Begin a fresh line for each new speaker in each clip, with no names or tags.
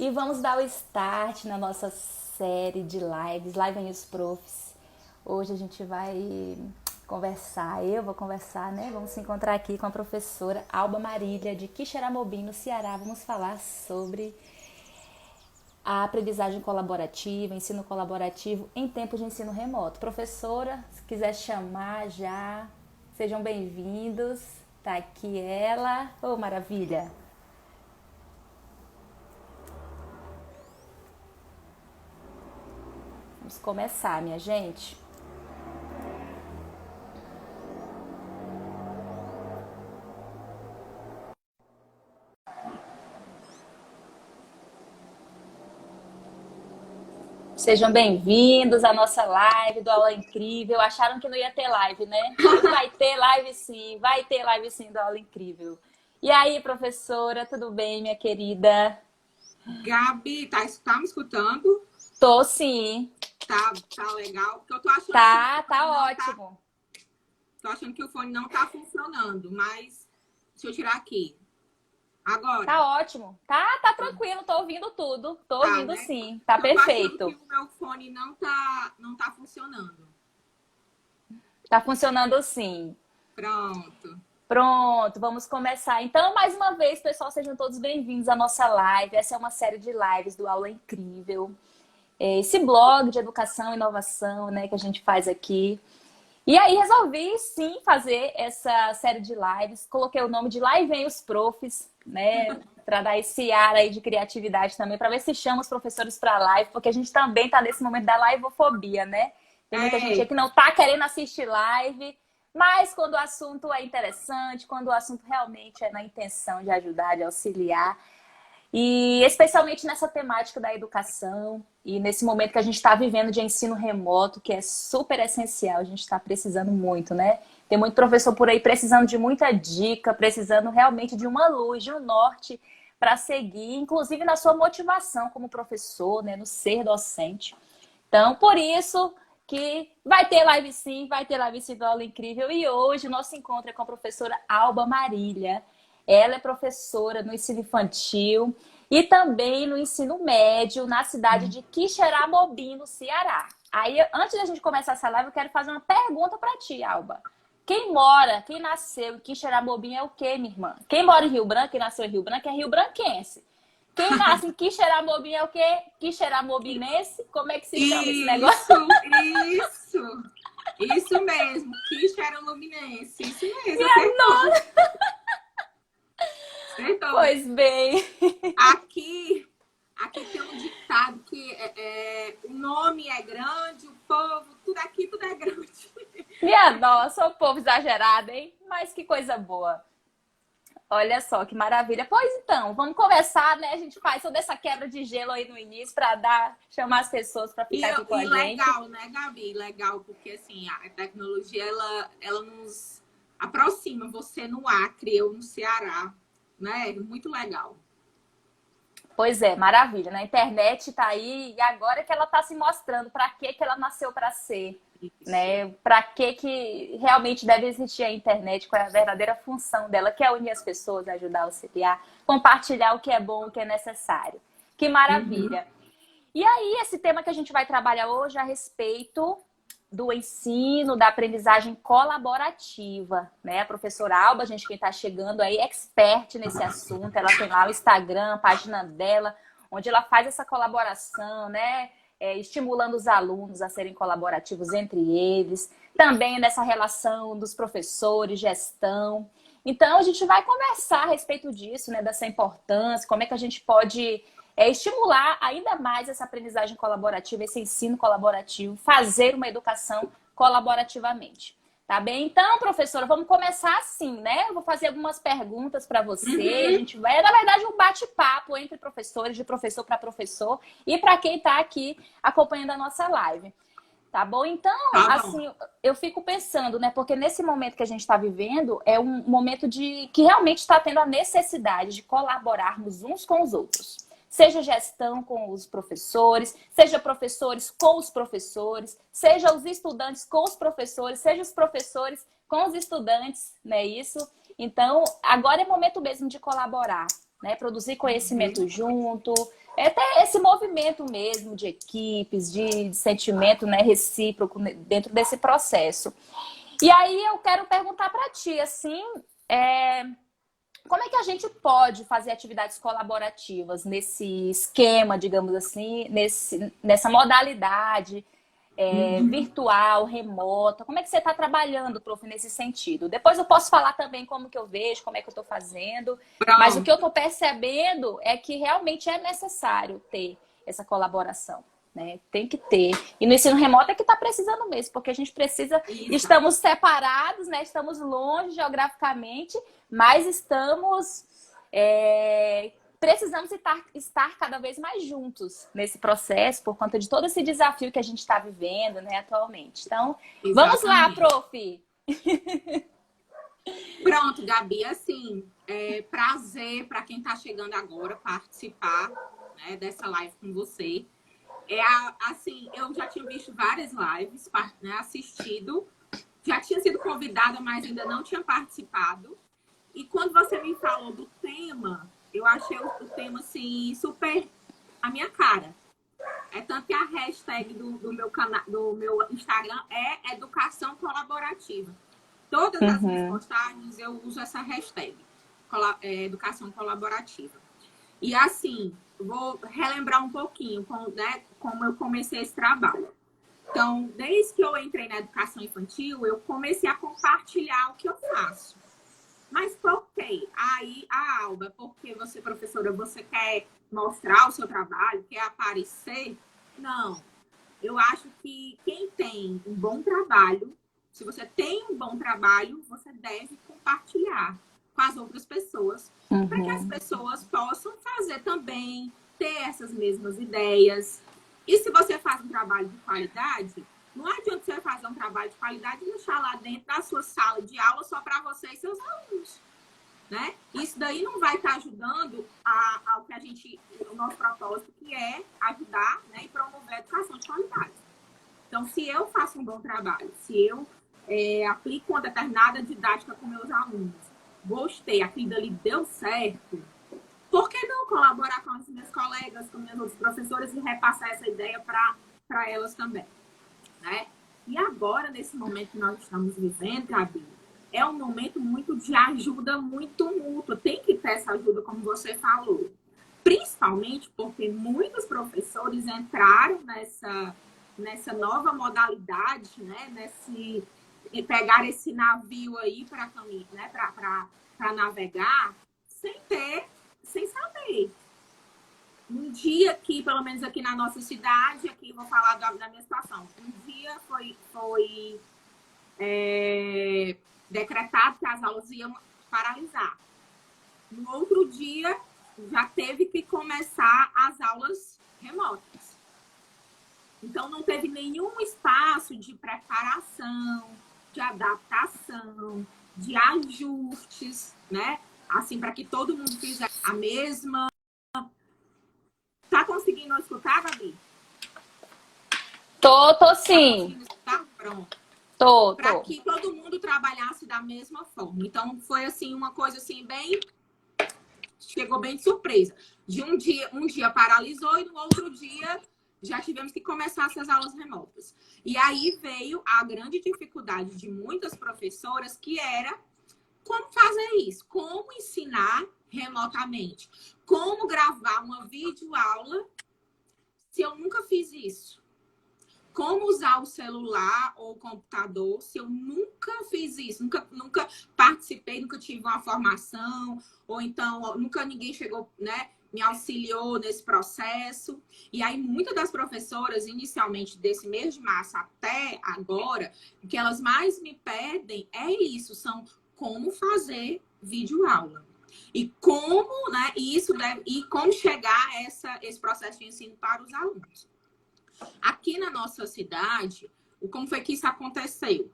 E vamos dar o start na nossa série de lives, Lá Vem os Profs. Hoje a gente vai conversar, eu vou conversar, né? Vamos se encontrar aqui com a professora Alba Marília, de Quixeramobim, no Ceará. Vamos falar sobre a aprendizagem colaborativa, ensino colaborativo em tempos de ensino remoto. Professora, se quiser chamar já, sejam bem-vindos. Tá aqui ela. Ô, maravilha! Vamos começar, minha gente. Sejam bem-vindos à nossa live do Aula Incrível. Acharam que não ia ter live, né? Mas vai ter live sim do Aula Incrível. E aí, professora, tudo bem, minha querida?
Gabi, tá me escutando?
Tô sim.
Tá legal? Porque eu tô achando
Tá ótimo.
Tô achando que o fone não tá funcionando, mas deixa eu tirar aqui. Agora.
Tá ótimo. Tá tranquilo, tô ouvindo tudo. Tô
Tá,
ouvindo
né?
sim. Tá
Eu tô achando
perfeito.
que o meu fone não tá funcionando.
Tá funcionando sim.
Pronto.
Pronto, vamos começar. Então, mais uma vez, pessoal, sejam todos bem-vindos à nossa live. Essa é uma série de lives do Aula Incrível. Esse blog de educação e inovação, né, que a gente faz aqui. E aí resolvi, sim, fazer essa série de lives. Coloquei o nome de Lá Vem os Profs, né, para dar esse ar aí de criatividade também, para ver se chama os professores para a live, porque a gente também está nesse momento da livofobia, né? Tem muita gente aí que não está querendo assistir live, mas quando o assunto é interessante, quando o assunto realmente é na intenção de ajudar, de auxiliar, e especialmente nessa temática da educação e nesse momento que a gente está vivendo de ensino remoto, que é super essencial, a gente está precisando muito, né? Tem muito professor por aí precisando de muita dica, precisando realmente de uma luz, de um norte para seguir, inclusive na sua motivação como professor, né? No ser docente. Então, por isso que vai ter live sim do Aula Incrível. E hoje o nosso encontro é com a professora Alba Marília. Ela é professora no ensino infantil e também no ensino médio na cidade de Quixeramobim, no Ceará. Aí, antes da gente começar essa live, eu quero fazer uma pergunta para ti, Alba. Quem nasceu em Quixeramobim é o quê, minha irmã? Quem mora em Rio Branco, quem nasceu em Rio Branco é rio-branquense. Quem nasce em Quixeramobim é o quê? Quixeramobinense? Como é que se chama esse negócio?
Isso! Isso mesmo, Quixeramobinense. Isso mesmo,
Minha
acertou.
nossa!
Acertou.
Pois bem.
Aqui tem um ditado que o nome é grande, o povo, tudo é grande.
Minha nossa, o povo exagerado, hein? Mas que coisa boa. Olha só, que maravilha. Pois então, vamos começar, né? A gente faz toda essa quebra de gelo aí no início para chamar as pessoas para ficar aqui com a
E
gente.
legal, né, Gabi? Legal, porque assim, a tecnologia ela nos aproxima, você no Acre, eu no Ceará, né? Muito legal.
Pois é, maravilha. Na internet tá aí e agora que ela tá se mostrando para que ela nasceu para ser,
Isso.
né? Para que realmente deve existir a internet, qual é a verdadeira função dela, que é unir as pessoas, ajudar a auxiliar, compartilhar o que é bom, o que é necessário. Que
Uhum.
maravilha. E aí, esse tema que a gente vai trabalhar hoje é a respeito do ensino, da aprendizagem colaborativa, né? A professora Alba, gente, quem está chegando aí, é expert nesse assunto, ela tem lá o Instagram, a página dela, onde ela faz essa colaboração, né? Estimulando os alunos a serem colaborativos entre eles, também nessa relação dos professores, gestão. Então, a gente vai conversar a respeito disso, né? Dessa importância, como é que a gente pode estimular ainda mais essa aprendizagem colaborativa, esse ensino colaborativo, fazer uma educação colaborativamente. Tá bem? Então, professora, vamos começar assim, né? Eu vou fazer algumas perguntas para você. A
Uhum.
gente vai, na verdade, um bate-papo entre professores, de professor para professor, e para quem está aqui acompanhando a nossa live. Tá bom? Então,
Tá bom.
assim, eu fico pensando, né? Porque nesse momento que a gente está vivendo, é um momento de que realmente está tendo a necessidade de colaborarmos uns com os outros. Seja gestão com os professores, seja professores com os professores, seja os estudantes com os professores, seja os professores com os estudantes, não é isso? Então, agora é momento mesmo de colaborar, né? Produzir
Uhum.
conhecimento junto, É até esse movimento mesmo de equipes, de sentimento, né, recíproco dentro desse processo. E aí eu quero perguntar para ti, assim, como é que a gente pode fazer atividades colaborativas nesse esquema, digamos assim, nessa modalidade virtual, remota? Como é que você está trabalhando, prof, nesse sentido? Depois eu posso falar também como que eu vejo, como é que eu estou fazendo. Mas o que eu estou percebendo é que realmente é necessário ter essa colaboração. Né? Tem que ter. E no ensino remoto é que está precisando mesmo, porque a gente precisa.
Isso.
Estamos separados, né? Estamos longe geograficamente, mas estamos. Precisamos estar cada vez mais juntos nesse processo, por conta de todo esse desafio que a gente está vivendo, né, atualmente. Então, vamos lá, prof!
Pronto, Gabi, assim, prazer para quem está chegando agora participar, né, dessa live com você. Assim, eu já tinha visto várias lives, né, assistido, já tinha sido convidada, mas ainda não tinha participado. E quando você me falou do tema, eu achei o tema, assim, super a minha cara. Tanto que a hashtag do meu Instagram é educação colaborativa. Todas as minhas postagens eu uso essa hashtag, educação colaborativa. E assim, vou relembrar um pouquinho né, como eu comecei esse trabalho. Então, desde que eu entrei na educação infantil, eu comecei a compartilhar o que eu faço. Mas por quê? Aí, Alba, porque você, professora, você quer mostrar o seu trabalho, quer aparecer? Não. Eu acho que quem tem um bom trabalho, se você tem um bom trabalho, você deve compartilhar com as outras pessoas, para que as pessoas possam fazer também, ter essas mesmas ideias. E se você faz um trabalho de qualidade, não adianta você fazer um trabalho de qualidade e deixar lá dentro da sua sala de aula só para você e seus alunos. Né? Isso daí não vai estar ajudando ao que o nosso propósito, que é ajudar, né, e promover a educação de qualidade. Então, se eu faço um bom trabalho, se eu aplico uma determinada didática com meus alunos, gostei, aquilo dali deu certo, por que não colaborar com as minhas colegas, com minhas outras professoras e repassar essa ideia para elas também? Né? E agora, nesse momento que nós estamos vivendo, Gabi, é um momento muito de ajuda muito mútua. Tem que ter essa ajuda, como você falou. Principalmente porque muitos professores entraram nessa nova modalidade, né? Pegar esse navio aí para né? Para navegar sem saber. Um dia que, pelo menos aqui na nossa cidade, aqui vou falar da minha situação. Um dia foi decretado que as aulas iam paralisar. No outro dia, já teve que começar as aulas remotas. Então, não teve nenhum espaço de preparação, de adaptação, de ajustes, né? Assim, para que todo mundo fizesse a mesma. Tá conseguindo escutar, Gabi?
Tô sim.
Tá pronto.
Para
que todo mundo trabalhasse da mesma forma. Então, foi assim, uma coisa assim, chegou bem de surpresa. De um dia paralisou e no outro dia já tivemos que começar essas aulas remotas. E aí veio a grande dificuldade de muitas professoras, que era como fazer isso, como ensinar remotamente, como gravar uma videoaula se eu nunca fiz isso. Como usar o celular ou o computador se eu nunca fiz isso, nunca participei, nunca tive uma formação, ou então nunca ninguém chegou, né, me auxiliou nesse processo. E aí muitas das professoras, inicialmente desse mês de março até agora, o que elas mais me pedem é isso, são como fazer videoaula. E como, né, e como chegar a esse processo de ensino para os alunos. Aqui na nossa cidade, como foi que isso aconteceu?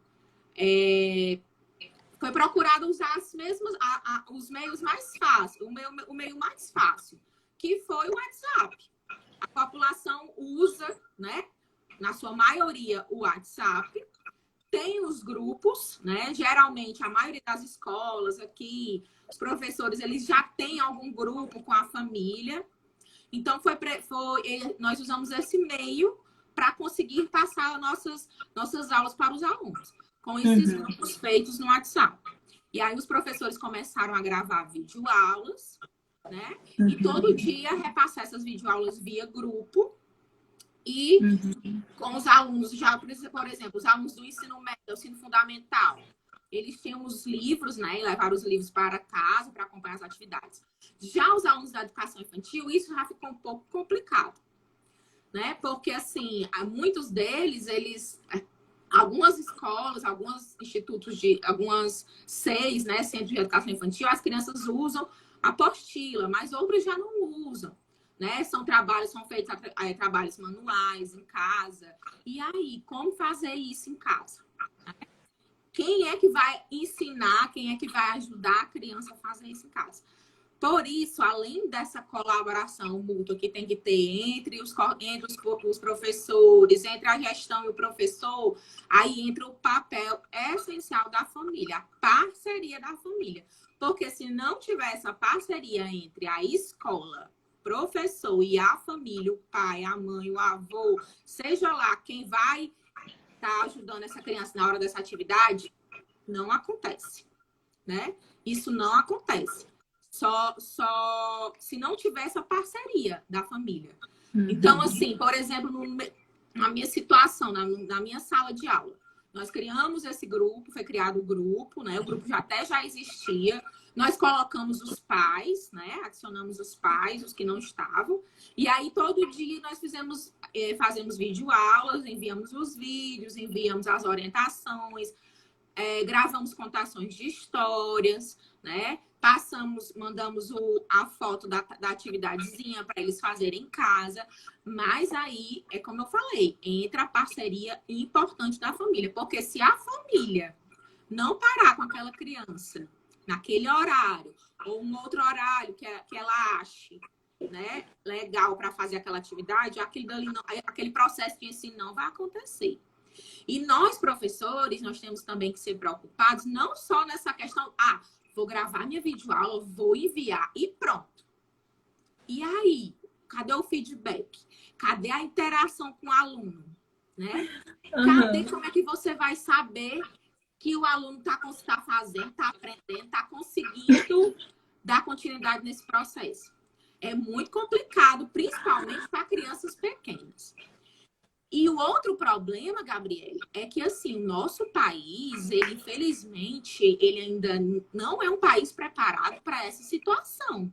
Foi procurado usar os meios mais fáceis, o meio mais fácil, que foi o WhatsApp. A população usa, né, na sua maioria, o WhatsApp. Tem os grupos, né? Geralmente, a maioria das escolas aqui, os professores, eles já têm algum grupo com a família. Então, nós usamos esse meio para conseguir passar nossas aulas para os alunos, com esses grupos feitos no WhatsApp. E aí os professores começaram a gravar videoaulas, né? E todo dia repassar essas videoaulas via grupo e com os alunos, já, por exemplo, os alunos do ensino médio, do ensino fundamental, eles tinham os livros, né? E levaram os livros para casa para acompanhar as atividades. Já os alunos da educação infantil, isso já ficou um pouco complicado, né? Porque, assim, muitos deles, algumas escolas, alguns institutos algumas CEIs, né, Centros de Educação Infantil, as crianças usam apostila, mas outros já não usam, né? São feitos trabalhos manuais em casa. E aí, como fazer isso em casa? Quem é que vai ensinar, quem é que vai ajudar a criança a fazer isso em casa? Por isso, além dessa colaboração mútua que tem que ter entre os professores, entre a gestão e o professor, aí entra o papel essencial da família, a parceria da família. Porque se não tiver essa parceria entre a escola, professor e a família, o pai, a mãe, o avô, seja lá quem vai estar ajudando essa criança na hora dessa atividade, não acontece, né? Isso não acontece. Só se não tiver essa parceria da família. Então, assim, por exemplo, na minha situação, na minha sala de aula, nós criamos esse grupo, foi criado o grupo, né? O grupo já existia. Nós colocamos os pais, né? Adicionamos os pais, os que não estavam. E aí, todo dia, nós fazemos videoaulas, enviamos os vídeos, enviamos as orientações, gravamos contações de histórias, né? Mandamos a foto da atividadezinha para eles fazerem em casa. Mas aí, é como eu falei, entra a parceria importante da família. Porque se a família não parar com aquela criança naquele horário, ou um outro horário que ela ache, né, legal para fazer aquela atividade, aquele processo de ensino não vai acontecer. E nós, professores, nós temos também que ser preocupados não só nessa questão, vou gravar minha videoaula, vou enviar e pronto. E aí, cadê o feedback? Cadê a interação com o aluno? Né? Cadê como é que você vai saber que o aluno está fazendo, está aprendendo, está conseguindo dar continuidade nesse processo? É muito complicado, principalmente para crianças pequenas. E o outro problema, Gabriele, é que, assim, o nosso país, infelizmente, ele ainda não é um país preparado para essa situação.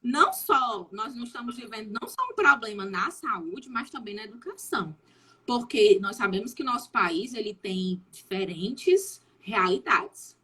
Nós não estamos vivendo não só um problema na saúde, mas também na educação. Porque nós sabemos que nosso país, ele tem diferentes realidades.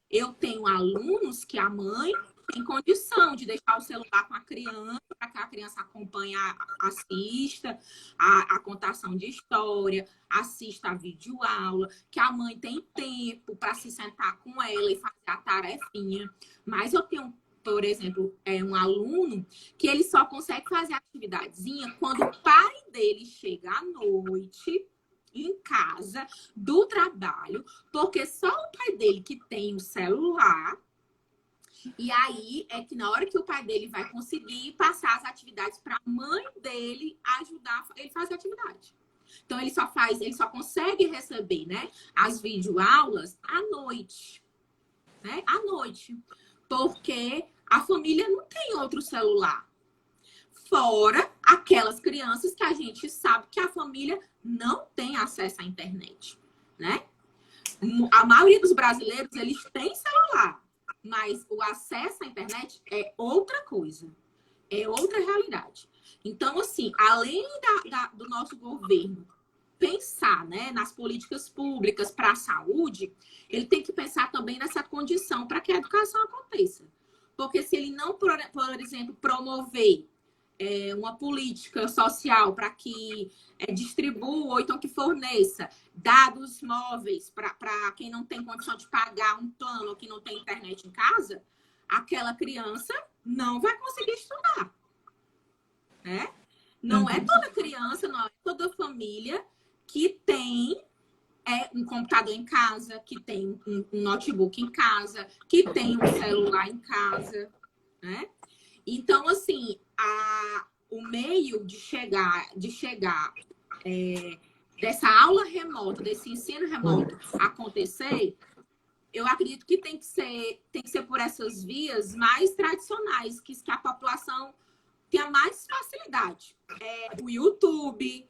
Eu tenho alunos que a mãe tem condição de deixar o celular com a criança, para que a criança acompanhe, assista a contação de história, assista a videoaula, que a mãe tem tempo para se sentar com ela e fazer a tarefinha. Mas eu tenho, por exemplo, um aluno que ele só consegue fazer a atividadezinha quando o pai dele chega à noite em casa do trabalho, porque só o pai dele que tem o celular. E aí é que na hora que o pai dele vai conseguir passar as atividades para a mãe dele ajudar ele a fazer a atividade. Então ele só consegue receber, né, as videoaulas à noite, né? À noite. Porque a família não tem outro celular. Fora aquelas crianças que a gente sabe que a família não tem acesso à internet, né? A maioria dos brasileiros, eles têm celular. Mas o acesso à internet é outra coisa. É outra realidade. Então, assim, além do nosso governo pensar, né, nas políticas públicas para a saúde, ele tem que pensar também nessa condição para que a educação aconteça. Porque se ele não, por exemplo, promover uma política social para que distribua ou então que forneça dados móveis para quem não tem condição de pagar um plano ou que não tem internet em casa, aquela criança não vai conseguir estudar. Né? Não é toda criança, não é toda família que tem um computador em casa, que tem um notebook em casa, que tem um celular em casa, né? Então, assim, o meio de chegar dessa aula remota, desse ensino remoto acontecer, eu acredito que tem que ser por essas vias mais tradicionais, que a população tenha mais facilidade. O YouTube,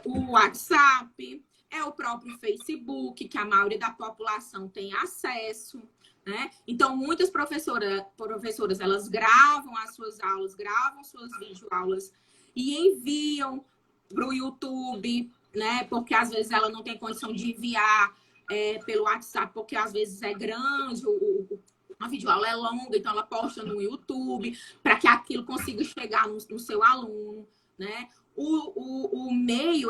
o WhatsApp, o próprio Facebook, que a maioria da população tem acesso, né? Então, muitas professoras, elas gravam as suas aulas, gravam suas videoaulas e enviam para o YouTube, né? Porque às vezes ela não tem condição de enviar pelo WhatsApp, porque às vezes é grande, a videoaula é longa, então ela posta no YouTube para que aquilo consiga chegar no seu aluno, né? O meio,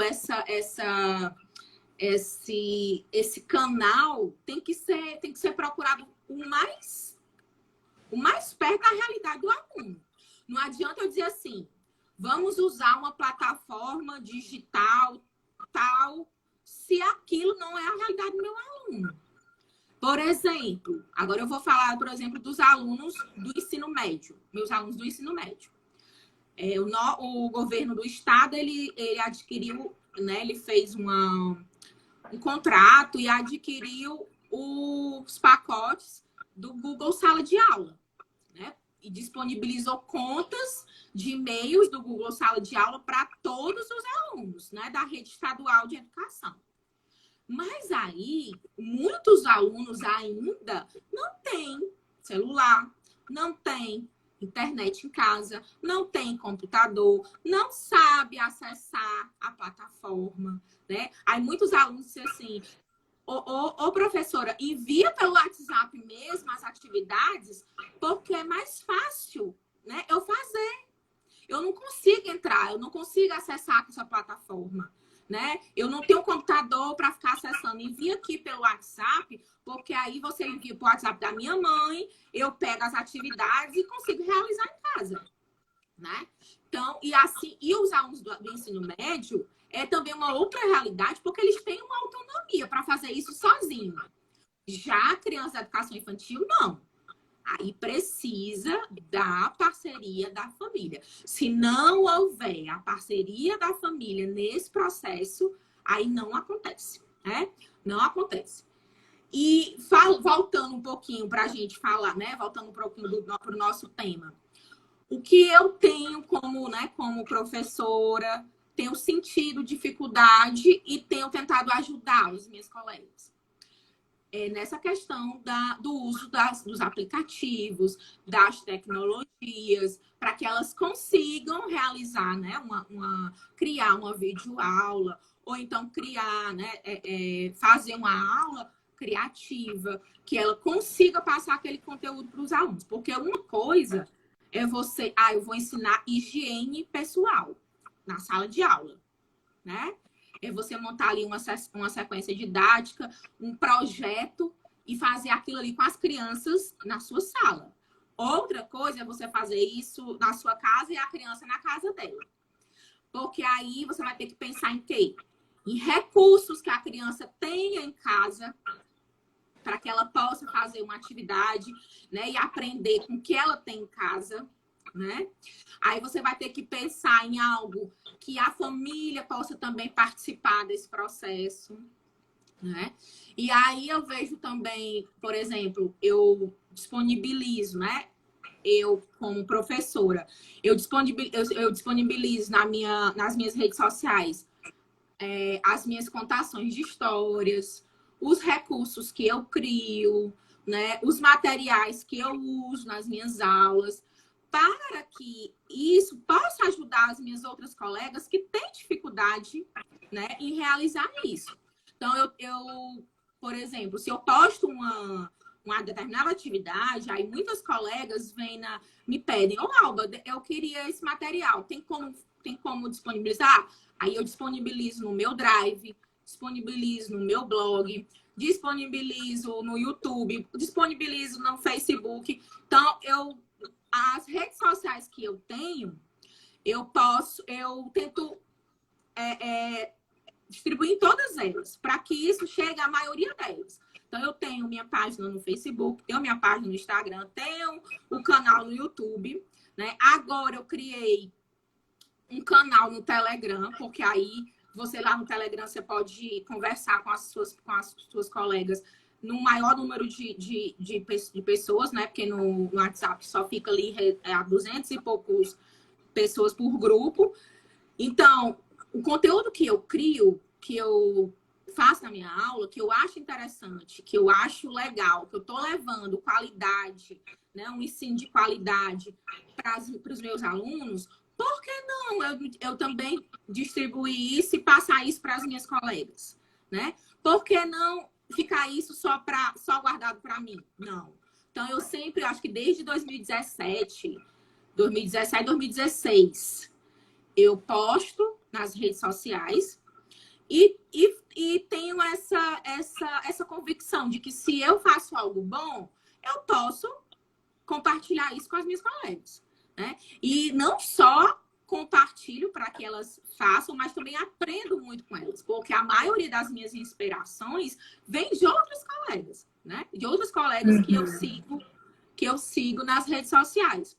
esse canal tem que ser procurado o mais perto da realidade do aluno. Não adianta eu dizer assim, vamos usar uma plataforma digital tal, se aquilo não é a realidade do meu aluno. Por exemplo, agora eu vou falar, por exemplo, dos alunos do ensino médio, meus alunos do ensino médio. O governo do estado, ele adquiriu, né, ele fez um contrato e adquiriu os pacotes do Google Sala de Aula, né? E disponibilizou contas de e-mails do Google Sala de Aula para todos os alunos, né, da rede estadual de educação. Mas aí, muitos alunos ainda não têm celular, não têm internet em casa, não tem computador, não sabe acessar a plataforma, né? Aí muitos alunos dizem assim, professora, envia pelo WhatsApp mesmo as atividades, porque é mais fácil, né, eu fazer. Eu não consigo entrar, eu não consigo acessar essa plataforma, né? Eu não tenho computador para ficar acessando. Envia aqui pelo WhatsApp, porque aí você envia para o WhatsApp da minha mãe, eu pego as atividades e consigo realizar em casa, né? Então, e os alunos do ensino médio é também uma outra realidade, porque eles têm uma autonomia para fazer isso sozinho. Já a criança da educação infantil, não. Aí precisa da parceria da família. Se não houver a parceria da família nesse processo, aí não acontece, né? Não acontece. E voltando um pouquinho para a gente falar, né? Voltando um pouquinho para o nosso tema. O que eu tenho como professora, tenho sentido dificuldade e tenho tentado ajudar os meus colegas. Nessa questão do uso dos aplicativos, das tecnologias, para que elas consigam realizar, né, criar uma videoaula, ou então criar, né, fazer uma aula criativa, que ela consiga passar aquele conteúdo para os alunos. Porque uma coisa é eu vou ensinar higiene pessoal na sala de aula, né? É você montar ali uma sequência didática, um projeto e fazer aquilo ali com as crianças na sua sala. Outra coisa é você fazer isso na sua casa e a criança na casa dela. Porque aí você vai ter que pensar em quê? Em recursos que a criança tenha em casa para que ela possa fazer uma atividade, né, e aprender com o que ela tem em casa, né? Aí você vai ter que pensar em algo que a família possa também participar desse processo, né? E aí eu vejo também, por exemplo, eu disponibilizo, né? Eu, como professora, eu disponibilizo nas minhas redes sociais as minhas contações de histórias, os recursos que eu crio, né? Os materiais que eu uso nas minhas aulas, para que isso possa ajudar as minhas outras colegas que têm dificuldade, né, em realizar isso. Então, por exemplo, se eu posto uma determinada atividade, aí muitas colegas me pedem, Alba, eu queria esse material, tem como disponibilizar? Aí eu disponibilizo no meu Drive, disponibilizo no meu blog, disponibilizo no YouTube, disponibilizo no Facebook. Então, as redes sociais que eu tenho, eu tento distribuir em todas elas, para que isso chegue à maioria delas. Então, eu tenho minha página no Facebook, tenho minha página no Instagram, tenho o canal no YouTube, né? Agora eu criei um canal no Telegram, porque aí você lá no Telegram você pode conversar com as suas colegas no maior número de pessoas, né? Porque no WhatsApp só fica ali a 200 e poucos pessoas por grupo. Então, o conteúdo que eu crio, que eu faço na minha aula, que eu acho interessante, que eu acho legal, que eu estou levando qualidade, né? Um ensino de qualidade para os meus alunos, por que não eu também distribuir isso e passar isso para as minhas colegas, né? Por que não ficar isso só guardado para mim? Não. Então, eu sempre, acho que desde 2017, 2016, eu posto nas redes sociais e tenho essa convicção de que se eu faço algo bom, eu posso compartilhar isso com as minhas colegas, né? E não só compartilho para que elas façam, mas também aprendo muito com elas, porque a maioria das minhas inspirações vem de outros colegas, né? De outros colegas que eu sigo nas redes sociais.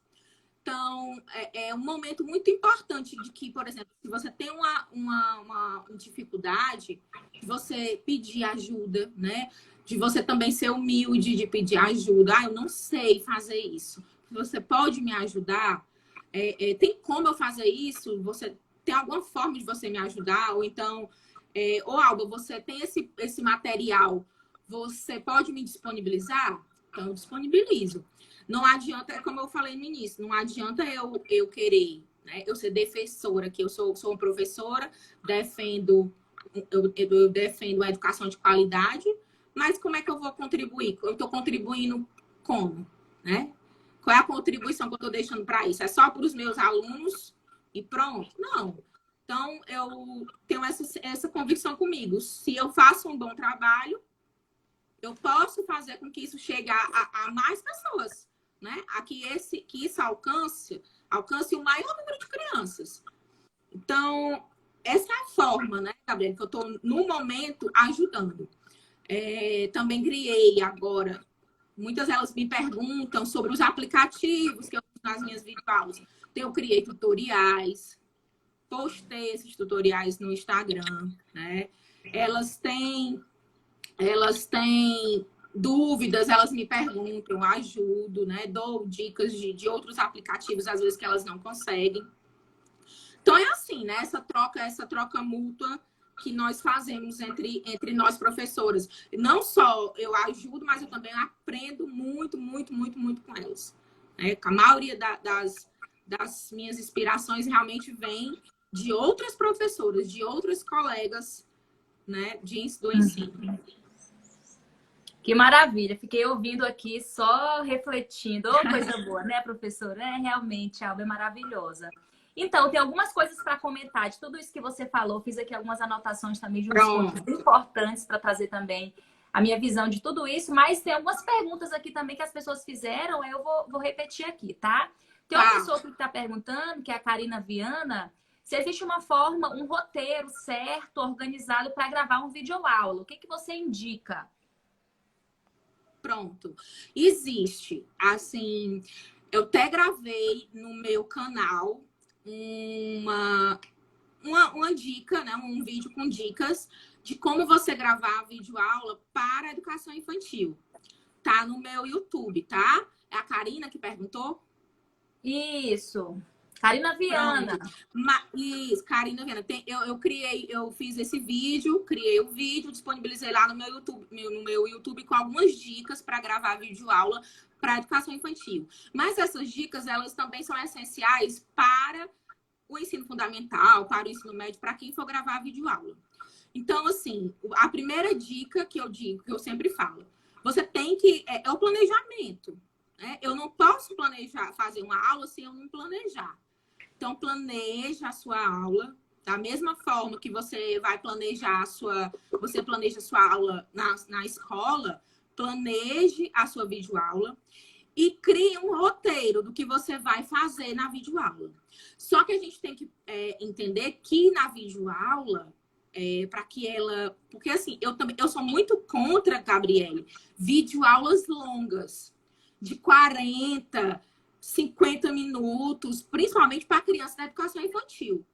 Então, é um momento muito importante de que, por exemplo, se você tem uma dificuldade, de você pedir ajuda, né? De você também ser humilde, de pedir ajuda. Ah, eu não sei fazer isso. Você pode me ajudar? Tem como eu fazer isso? Você tem alguma forma de você me ajudar? Ou então, ô Alba, você tem esse material, você pode me disponibilizar? Então, eu disponibilizo. Não adianta, como eu falei no início, não adianta eu querer, né? Eu ser defensora, que eu sou uma professora, eu defendo a educação de qualidade, mas como é que eu vou contribuir? Eu estou contribuindo como, né? Qual é a contribuição que eu estou deixando para isso? É só para os meus alunos e pronto? Não. Então, eu tenho essa convicção comigo. Se eu faço um bom trabalho, eu posso fazer com que isso chegue a mais pessoas, né? Que isso alcance o maior número de crianças. Então, essa é a forma, né, Gabriela, que eu estou, no momento, ajudando. Também criei agora, muitas delas me perguntam sobre os aplicativos que eu uso nas minhas videoaulas. Então, eu criei tutoriais, postei esses tutoriais no Instagram, né? Elas têm dúvidas, elas me perguntam, eu ajudo, né? Dou dicas de outros aplicativos, às vezes que elas não conseguem. Então é assim, né? Essa troca mútua que nós fazemos entre nós professoras. Não só eu ajudo, mas eu também aprendo muito, muito, muito, muito com elas. Né? A maioria das minhas inspirações realmente vem de outras professoras, de outras colegas, né? Do ensino.
Que maravilha, fiquei ouvindo aqui, só refletindo. Oh, coisa boa, né, professora? Realmente, a Alba é maravilhosa. Então, tem algumas coisas para comentar de tudo isso que você falou. Fiz aqui algumas anotações também de uns pontos importantes para trazer também a minha visão de tudo isso. Mas tem algumas perguntas aqui também que as pessoas fizeram, eu vou repetir aqui, tá? Tem uma pessoa que está perguntando, que é a Karina Viana, se existe uma forma, um roteiro certo, organizado para gravar um videoaula. O que você indica?
Pronto. Existe. Assim, eu até gravei no meu canal uma dica, né? Um vídeo com dicas de como você gravar a videoaula para a educação infantil. Tá no meu YouTube, tá? É a Karina que perguntou?
Isso. Karina Viana.
Isso, Karina Viana. Eu fiz esse vídeo, criei o vídeo, disponibilizei lá no meu YouTube com algumas dicas para gravar videoaula para educação infantil. Mas essas dicas, elas também são essenciais para o ensino fundamental, para o ensino médio, para quem for gravar videoaula. Então, assim, a primeira dica que eu digo, que eu sempre falo, você tem que... É o planejamento. Né? Eu não posso fazer uma aula se eu não planejar. Então, planeja a sua aula da mesma forma que você vai planejar você planeja a sua aula na escola, planeje a sua videoaula e crie um roteiro do que você vai fazer na videoaula. Só que a gente tem que entender que na videoaula, para que ela... Porque, assim, eu sou muito contra, Gabriele, videoaulas longas, de 40 50 minutos, principalmente para criança da educação infantil.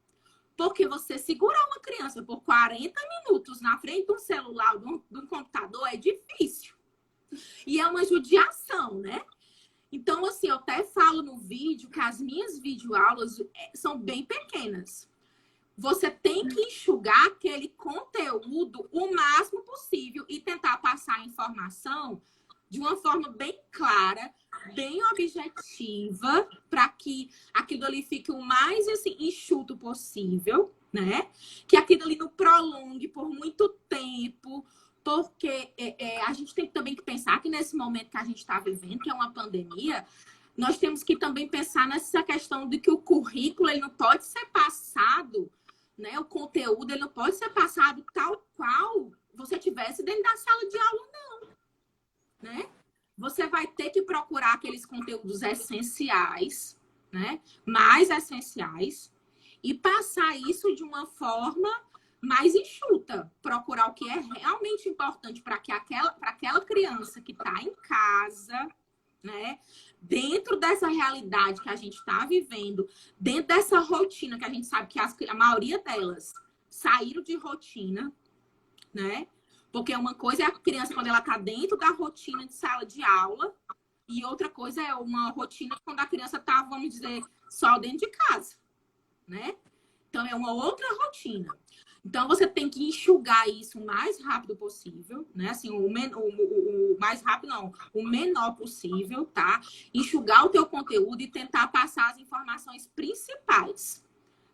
Porque você segurar uma criança por 40 minutos na frente de um celular, de um computador, é difícil. E é uma judiação, né? Então, assim, eu até falo no vídeo que as minhas videoaulas são bem pequenas. Você tem que enxugar aquele conteúdo o máximo possível e tentar passar a informação de uma forma bem clara, bem objetiva, para que aquilo ali fique o mais assim, enxuto possível, né? Que aquilo ali não prolongue por muito tempo, porque a gente tem também que pensar que nesse momento que a gente está vivendo, que é uma pandemia, nós temos que também pensar nessa questão de que o currículo ele não pode ser passado, né? O conteúdo ele não pode ser passado tal qual você tivesse dentro da sala de aula, não. Né? Você vai ter que procurar aqueles conteúdos essenciais, né? Mais essenciais, e passar isso de uma forma mais enxuta. Procurar o que é realmente importante para aquela criança que está em casa, né? Dentro dessa realidade que a gente está vivendo, dentro dessa rotina que a gente sabe que a maioria delas saíram de rotina, né? Porque uma coisa é a criança quando ela está dentro da rotina de sala de aula e outra coisa é uma rotina quando a criança está, vamos dizer, só dentro de casa, né? Então, é uma outra rotina. Então, você tem que enxugar isso o mais rápido possível, né? Assim, o mais rápido não, o menor possível, tá? Enxugar o teu conteúdo e tentar passar as informações principais,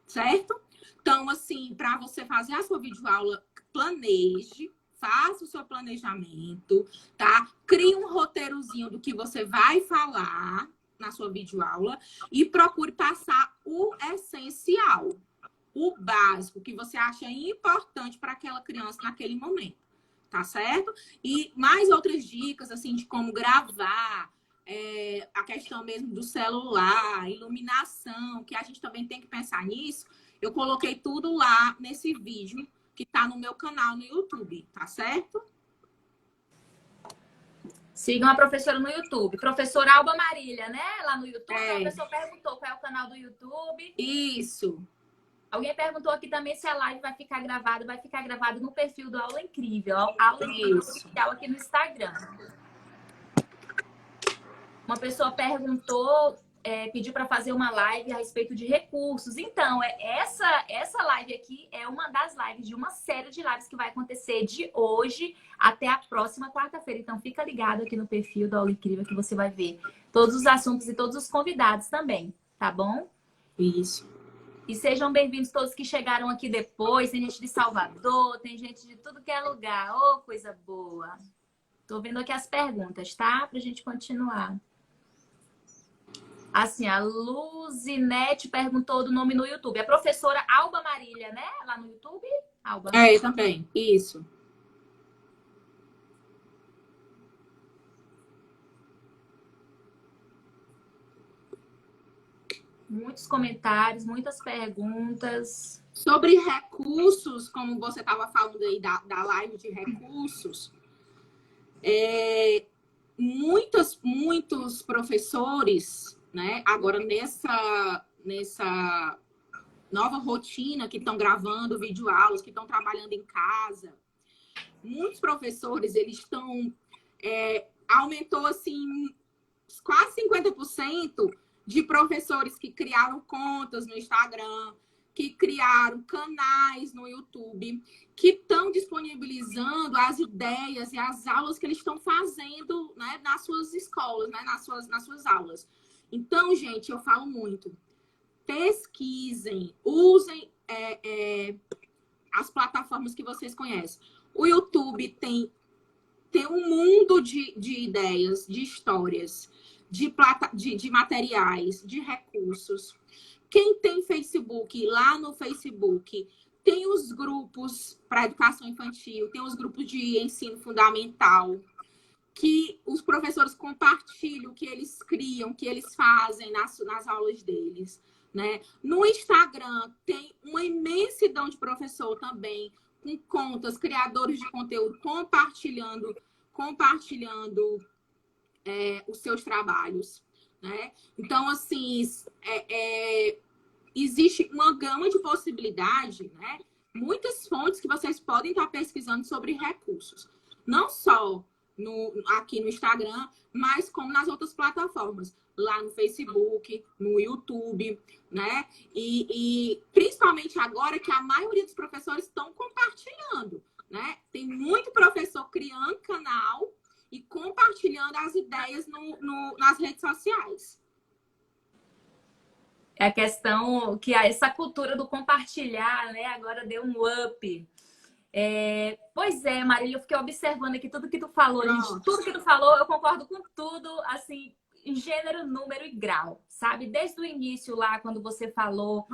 certo? Então, assim, para você fazer a sua videoaula, planeje, faça o seu planejamento, tá? Crie um roteirozinho do que você vai falar na sua videoaula e procure passar o essencial, o básico que você acha importante para aquela criança naquele momento, tá certo? E mais outras dicas, assim, de como gravar, a questão mesmo do celular, iluminação, que a gente também tem que pensar nisso. Eu coloquei tudo lá nesse vídeo que tá no meu canal no YouTube, tá certo?
Sigam a professora no YouTube. Professora Alba Marília, né? Lá no YouTube. A pessoa perguntou qual é o canal do YouTube.
Isso.
Alguém perguntou aqui também se a live vai ficar gravada. Vai ficar gravada no perfil do Aula Incrível. Aula Incrível Oficial aqui no Instagram. Uma pessoa perguntou, pediu para fazer uma live a respeito de recursos. Então, essa live aqui é uma das lives de uma série de lives que vai acontecer de hoje até a próxima quarta-feira. Então, fica ligado aqui no perfil do Aula Incrível que você vai ver todos os assuntos e todos os convidados também, tá bom?
Isso.
E sejam bem-vindos todos que chegaram aqui depois. Tem gente de Salvador, tem gente de tudo que é lugar. Ô, coisa boa! Tô vendo aqui as perguntas, tá? Pra gente continuar. Assim, a Luzinete perguntou do nome no YouTube. A professora Alba Marília, né? Lá no YouTube? Alba.
Também. Isso.
Muitos comentários, muitas perguntas.
Sobre recursos, como você estava falando aí da live de recursos, muitos professores, né, agora nessa nova rotina que estão gravando videoaulas, que estão trabalhando em casa, muitos professores, eles estão... aumentou, assim, quase 50% de professores que criaram contas no Instagram, que criaram canais no YouTube, que estão disponibilizando as ideias e as aulas que eles estão fazendo, né, nas suas escolas, né, nas suas aulas. Então, gente, eu falo muito. Pesquisem, usem as plataformas que vocês conhecem. O YouTube tem um mundo de ideias, de histórias, de materiais, de recursos. Quem tem Facebook, lá no Facebook, tem os grupos para educação infantil, tem os grupos de ensino fundamental, que os professores compartilham, que eles criam, que eles fazem nas aulas deles, né? No Instagram tem uma imensidão de professor também, com contas, criadores de conteúdo, compartilhando os seus trabalhos, né? Então, assim, existe uma gama de possibilidade, né? Muitas fontes que vocês podem estar pesquisando sobre recursos. Não só aqui no Instagram, mas como nas outras plataformas. Lá no Facebook, no YouTube, né? E principalmente agora que a maioria dos professores estão compartilhando, né? Tem muito professor criando canal e compartilhando as ideias nas redes sociais.
É a questão que essa cultura do compartilhar, né, agora deu um up. Pois é, Marília, eu fiquei observando aqui tudo que tu falou, gente. Tudo que tu falou, eu concordo com tudo, assim, em gênero, número e grau, sabe? Desde o início lá, quando você falou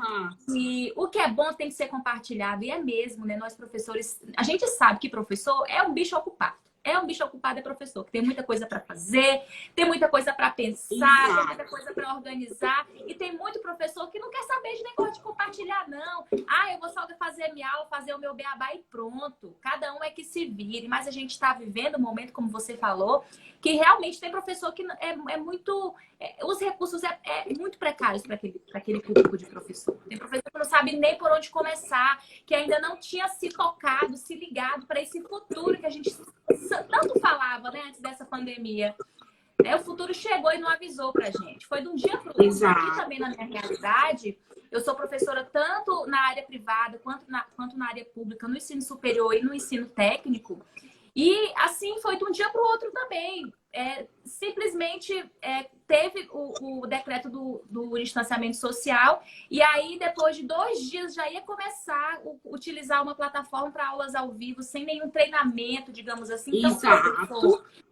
que o que é bom tem que ser compartilhado, e é mesmo, né? Nós professores, a gente sabe que professor é um bicho ocupado. É um bicho ocupado, é professor, que tem muita coisa para fazer, tem muita coisa para pensar, tem muita coisa para organizar. E tem muito professor que não quer saber de negócio de compartilhar, não. Eu vou só fazer minha aula, fazer o meu beabá e pronto. Cada um é que se vire. Mas a gente está vivendo um momento, como você falou, que realmente tem professor que é muito... os recursos é muito precários para aquele público de professor. Tem professor que não sabe nem por onde começar, que ainda não tinha se tocado, se ligado para esse futuro que a gente tanto falava, né, antes dessa pandemia. O futuro chegou e não avisou pra gente. Foi de um dia para o outro. Aqui também na minha realidade, eu sou professora tanto na área privada quanto na área pública, no ensino superior e no ensino técnico. E assim foi de um dia para o outro também. Simplesmente teve o decreto do distanciamento social, e aí depois de 2 dias já ia começar a utilizar uma plataforma para aulas ao vivo, sem nenhum treinamento, digamos assim.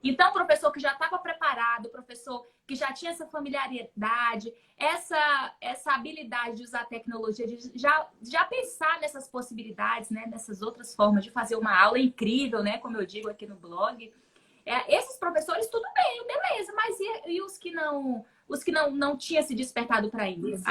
Então, professor que já estava preparado, professor que já tinha essa familiaridade, essa habilidade de usar a tecnologia, de já pensar nessas possibilidades, né, nessas outras formas de fazer uma aula incrível, né, como eu digo aqui no blog. Esses professores, tudo bem, beleza, mas e os que não tinham se despertado para isso?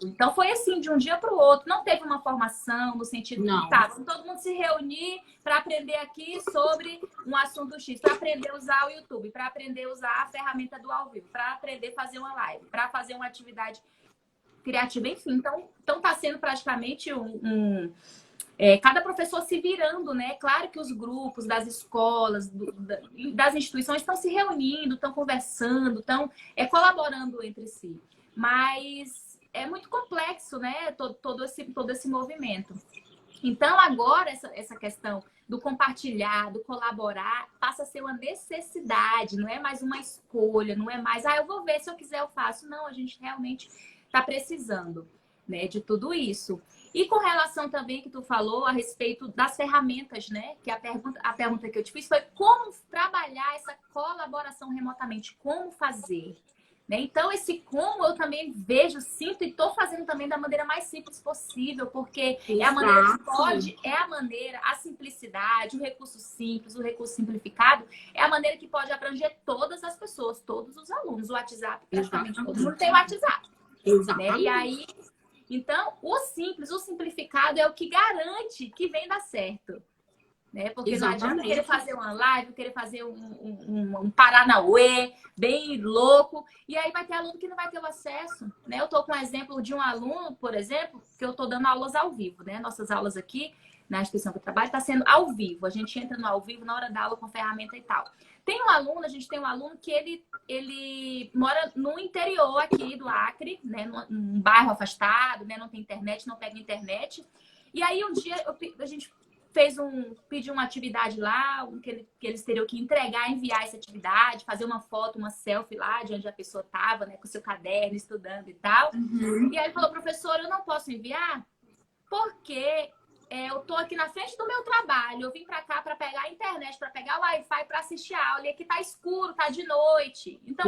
Então foi assim, de um dia para o outro. Não teve uma formação no sentido de vamos todo mundo se reunir para aprender aqui sobre um assunto X, para aprender a usar o YouTube, para aprender a usar a ferramenta do ao vivo, para aprender a fazer uma live, para fazer uma atividade criativa, enfim. Então está sendo praticamente cada professor se virando, né? Claro que os grupos das escolas, das instituições estão se reunindo, estão conversando, estão colaborando entre si. Mas é muito complexo, né? Todo esse movimento. Então, agora, essa questão do compartilhar, do colaborar, passa a ser uma necessidade, não é mais uma escolha, não é mais, eu vou ver, se eu quiser eu faço. Não, a gente realmente está precisando, né, de tudo isso. E com relação também que tu falou a respeito das ferramentas, né? Que a pergunta que eu te fiz foi como trabalhar essa colaboração remotamente, como fazer. Né? Então, esse como eu também vejo, sinto e estou fazendo também da maneira mais simples possível, porque é a maneira que pode, a simplicidade, o recurso simples, o recurso simplificado, é a maneira que pode abranger todas as pessoas, todos os alunos. O WhatsApp, praticamente todo mundo tem o WhatsApp. Né? E aí... Então, o simples, o simplificado é o que garante que vem dar certo. Né? Porque não adianta querer fazer uma live, querer fazer um Paranauê bem louco, e aí vai ter aluno que não vai ter o acesso. Né? Eu estou com um exemplo de um aluno, por exemplo, que eu estou dando aulas ao vivo. Né? Nossas aulas aqui na instituição que eu trabalho está sendo ao vivo. A gente entra no ao vivo na hora da aula com ferramenta e tal. A gente tem um aluno que ele mora no interior aqui do Acre, né, num bairro afastado, né, não tem internet, não pega internet. E aí um dia a gente pediu uma atividade lá, que eles teriam que enviar essa atividade, fazer uma foto, uma selfie lá de onde a pessoa estava, né, com o seu caderno, estudando e tal. E aí ele falou, professor, eu não posso enviar porque... eu tô aqui na frente do meu trabalho, eu vim para cá para pegar a internet, para pegar o Wi-Fi, para assistir a aula, e aqui tá escuro, tá de noite. Então,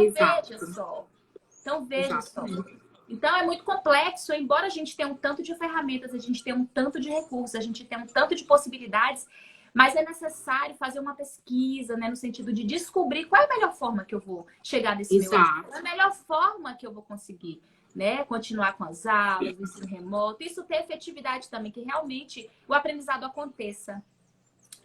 veja só. Então, é muito complexo, embora a gente tenha um tanto de ferramentas, a gente tenha um tanto de recursos, a gente tenha um tanto de possibilidades, mas é necessário fazer uma pesquisa, né, no sentido de descobrir qual é a melhor forma que eu vou chegar nesse meu aluno, qual é a melhor forma que eu vou conseguir. Né? Continuar com as aulas, o ensino remoto, isso ter efetividade também, que realmente o aprendizado aconteça.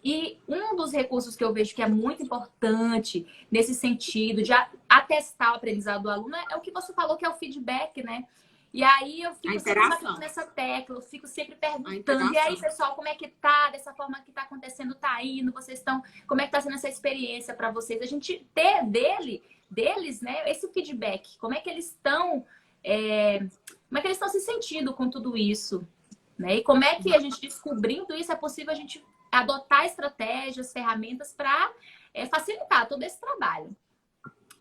E um dos recursos que eu vejo que é muito importante nesse sentido de atestar o aprendizado do aluno é o que você falou, que é o feedback, né? E aí eu
A
fico sempre
interação.
batendo nessa tecla, eu fico sempre
A
perguntando,
interação.
e aí, pessoal, como é que tá? Dessa forma que tá acontecendo, tá indo? Vocês estão. Como é que tá sendo essa experiência para vocês? A gente ter deles, né, esse feedback, como é que eles estão. Como é que eles estão se sentindo com tudo isso? Né? E como é que a gente, descobrindo isso, é possível a gente adotar estratégias, ferramentas para facilitar todo esse trabalho.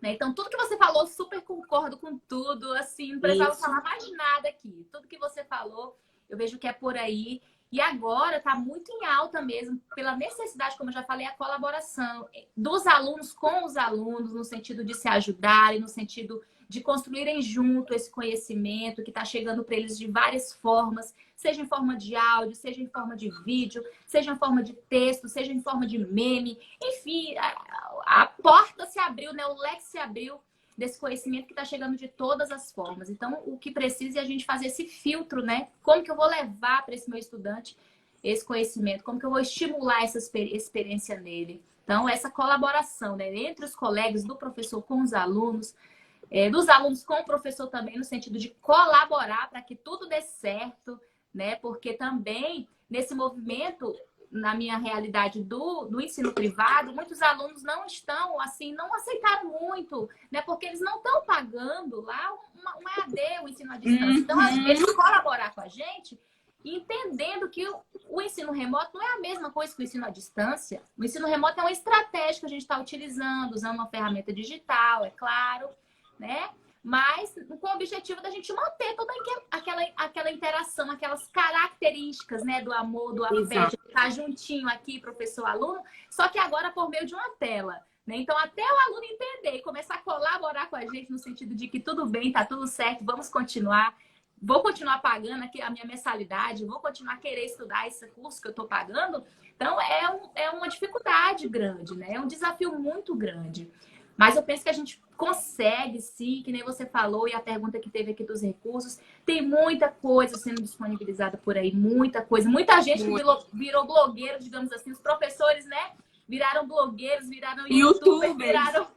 Né? Então, tudo que você falou, super concordo com tudo. Assim, não precisava falar mais nada aqui. Tudo que você falou, eu vejo que é por aí. E agora está muito em alta mesmo, pela necessidade, como eu já falei, a colaboração dos alunos com os alunos, no sentido de se ajudarem, no sentido de construírem junto esse conhecimento que está chegando para eles de várias formas, seja em forma de áudio, seja em forma de vídeo, seja em forma de texto, seja em forma de meme. Enfim, a porta se abriu, né? O leque se abriu desse conhecimento que está chegando de todas as formas. Então, o que precisa é a gente fazer esse filtro, né? Como que eu vou levar para esse meu estudante esse conhecimento? Como que eu vou estimular essa experiência nele? Então, essa colaboração, né? Entre os colegas, do professor com os alunos, dos alunos com o professor também, no sentido de colaborar para que tudo dê certo, né? Porque também, nesse movimento, na minha realidade do ensino privado, muitos alunos não estão, assim, não aceitaram muito, né? Porque eles não estão pagando lá um EAD, o ensino à distância. Então, eles colaborar com a gente, entendendo que o ensino remoto não é a mesma coisa que o ensino à distância. O ensino remoto é uma estratégia que a gente está utilizando, usando uma ferramenta digital, é claro, né? Mas com o objetivo da gente manter toda aquela interação, aquelas características, né, do amor, do afeto, de estar juntinho aqui, professor-aluno, só que agora por meio de uma tela. Né? Então, até o aluno entender e começar a colaborar com a gente no sentido de que tudo bem, tá tudo certo, vamos continuar. Vou continuar pagando aqui a minha mensalidade, vou continuar a querer estudar esse curso que eu estou pagando. Então, é uma dificuldade grande, né? É um desafio muito grande. Mas eu penso que a gente consegue, sim, que nem você falou, e a pergunta que teve aqui dos recursos, tem muita coisa sendo disponibilizada por aí, muita coisa. Muita gente que virou blogueiro, digamos assim, os professores, né? Viraram blogueiros, viraram youtubers, viraram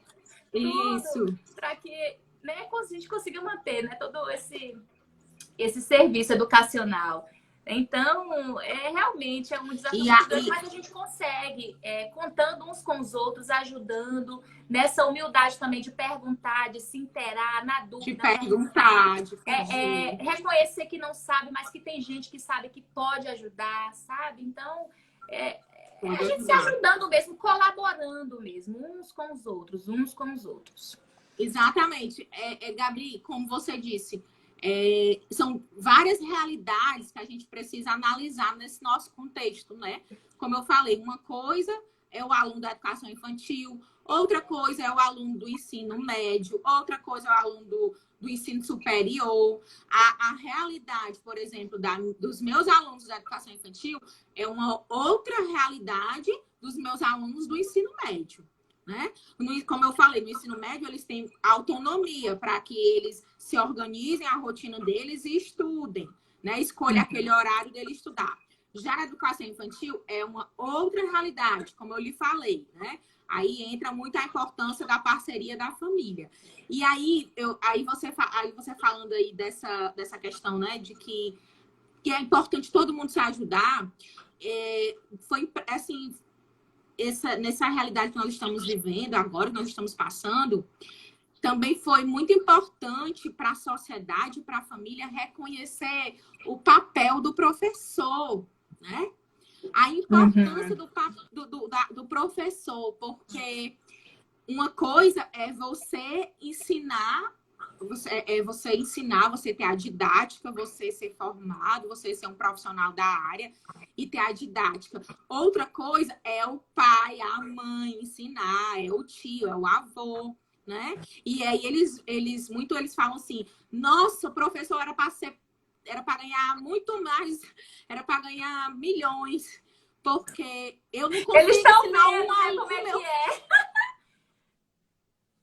tudo, para que, né, a gente consiga manter, né, todo esse serviço educacional. Então, realmente é um desafio grande, mas a gente consegue, contando uns com os outros, ajudando, nessa humildade também de perguntar, de se inteirar, na dúvida.
De perguntar, de
reconhecer que não sabe, mas que tem gente que sabe que pode ajudar, sabe? Então, a gente se ajudando mesmo, colaborando mesmo, uns com os outros, uns com os outros.
Exatamente. Gabi, como você disse, são várias realidades que a gente precisa analisar nesse nosso contexto, né? Como eu falei, uma coisa é o aluno da educação infantil, outra coisa é o aluno do ensino médio, outra coisa é o aluno do ensino superior. A realidade, por exemplo, dos meus alunos da educação infantil é uma outra realidade dos meus alunos do ensino médio. Né? Como eu falei, no ensino médio eles têm autonomia para que eles se organizem a rotina deles e estudem, né? Escolha aquele horário dele estudar. Já a educação infantil é uma outra realidade, como eu lhe falei, né? Aí entra muito a importância da parceria da família. E aí você falando aí dessa questão, né, de que é importante todo mundo se ajudar, foi assim, nessa realidade que nós estamos vivendo agora, que nós estamos passando, também foi muito importante para a sociedade, para a família, reconhecer o papel do professor, né? A importância do professor, porque uma coisa é você ensinar, você ter a didática, você ser formado, você ser um profissional da área e ter a didática. Outra coisa é o pai, a mãe ensinar, é o tio, é o avô, né? E aí eles falam assim: nossa, o professor era para ganhar muito mais, era para ganhar milhões, porque eu não consigo ensinar um aluno.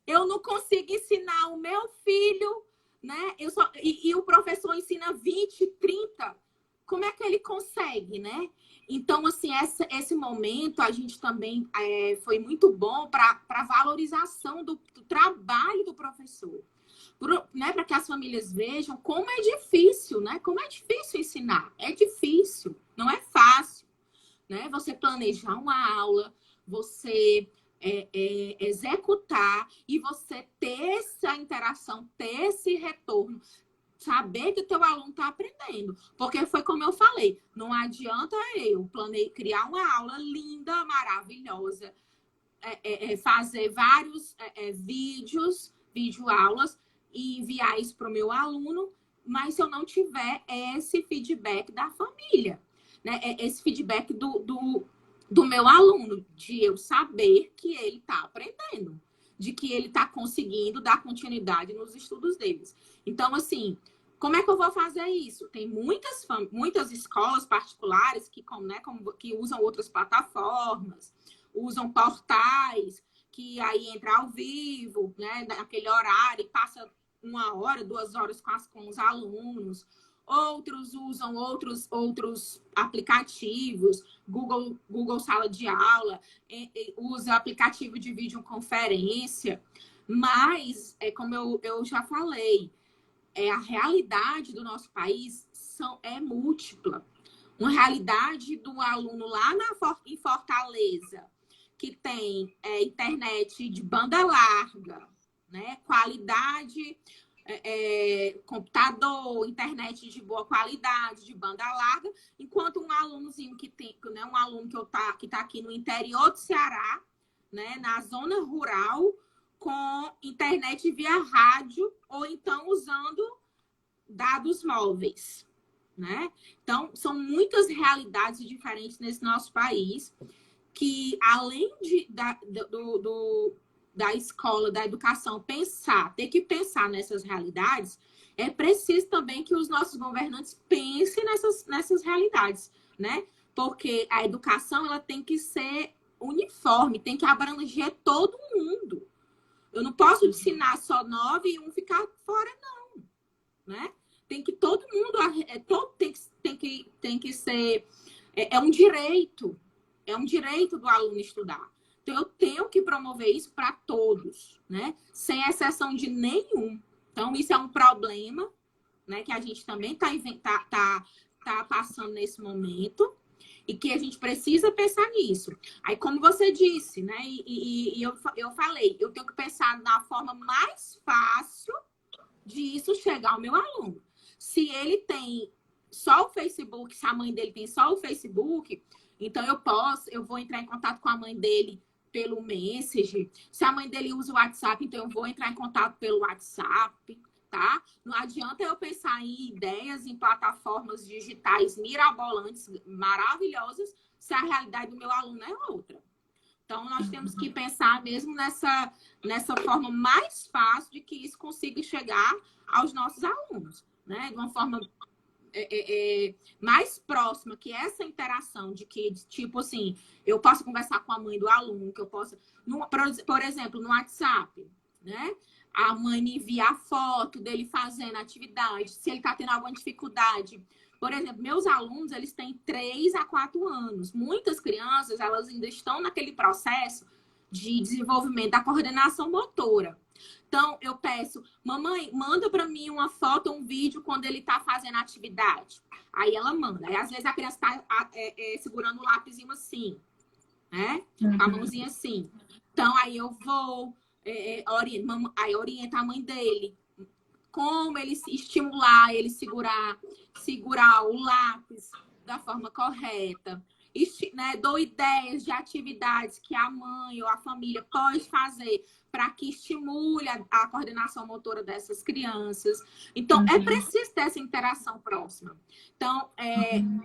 Eu não consigo ensinar o meu filho, né? E o professor ensina 20, 30. Como é que ele consegue, né? Então, assim, esse momento a gente também foi muito bom para a valorização do trabalho do professor. Né, para que as famílias vejam como é difícil, né? Como é difícil ensinar. É difícil, não é fácil. Né? Você planejar uma aula, você executar e você ter essa interação, ter esse retorno, saber que o teu aluno está aprendendo. Porque foi como eu falei, não adianta eu criar uma aula linda, maravilhosa, fazer vários videoaulas e enviar isso para o meu aluno, mas se eu não tiver esse feedback da família, né? Esse feedback do meu aluno, de eu saber que ele está aprendendo, de que ele está conseguindo dar continuidade nos estudos deles. Então, assim, como é que eu vou fazer isso? Tem muitas escolas particulares que usam outras plataformas, usam portais, que aí entra ao vivo, né, naquele horário, e passa 1 hora, 2 horas com os alunos. Outros usam outros aplicativos, Google Sala de Aula, usa aplicativo de videoconferência, mas, como eu já falei, a realidade do nosso país é múltipla. Uma realidade do aluno lá em Fortaleza, que tem internet de banda larga, né? Qualidade, computador, internet de boa qualidade, de banda larga, enquanto um alunozinho né, um aluno que está aqui no interior do Ceará, né, na zona rural, com internet via rádio, ou então usando dados móveis, né? Então, são muitas realidades diferentes nesse nosso país, que além da escola, da educação, ter que pensar nessas realidades, é preciso também que os nossos governantes pensem nessas realidades, né? Porque a educação, ela tem que ser uniforme, tem que abranger todo mundo. Eu não posso ensinar só 9 e um ficar fora, não, né? Tem que todo mundo, tem que ser, um direito, do aluno estudar. Então, eu tenho que promover isso para todos, né? Sem exceção de nenhum. Então, isso é um problema, né? Que a gente também tá passando nesse momento e que a gente precisa pensar nisso. Aí, como você disse, né? E eu falei, eu tenho que pensar na forma mais fácil de isso chegar ao meu aluno. Se ele tem só o Facebook, se a mãe dele tem só o Facebook, então eu vou entrar em contato com a mãe dele pelo Messenger. Se a mãe dele usa o WhatsApp, então eu vou entrar em contato pelo WhatsApp, tá? Não adianta eu pensar em ideias, em plataformas digitais mirabolantes, maravilhosas, se a realidade do meu aluno é outra. Então, nós temos que pensar mesmo nessa forma mais fácil de que isso consiga chegar aos nossos alunos, né? De uma forma mais próxima, que essa interação de que, tipo assim, eu posso conversar com a mãe do aluno, que eu possa, por exemplo, no WhatsApp, né? A mãe me envia a foto dele fazendo atividade, se ele está tendo alguma dificuldade. Por exemplo, meus alunos, eles têm 3 a 4 anos. Muitas crianças, elas ainda estão naquele processo de desenvolvimento da coordenação motora. Então, eu peço, mamãe, manda para mim uma foto, um vídeo quando ele está fazendo atividade. Aí ela manda. Aí, às vezes, a criança está segurando o lápisinho assim, né? Com a mãozinha assim. Então, aí eu vou, orienta a mãe dele. Como ele estimular, ele segurar o lápis da forma correta. Né, dou ideias de atividades que a mãe ou a família pode fazer para que estimule a coordenação motora dessas crianças. Então, é preciso ter essa interação próxima. Então,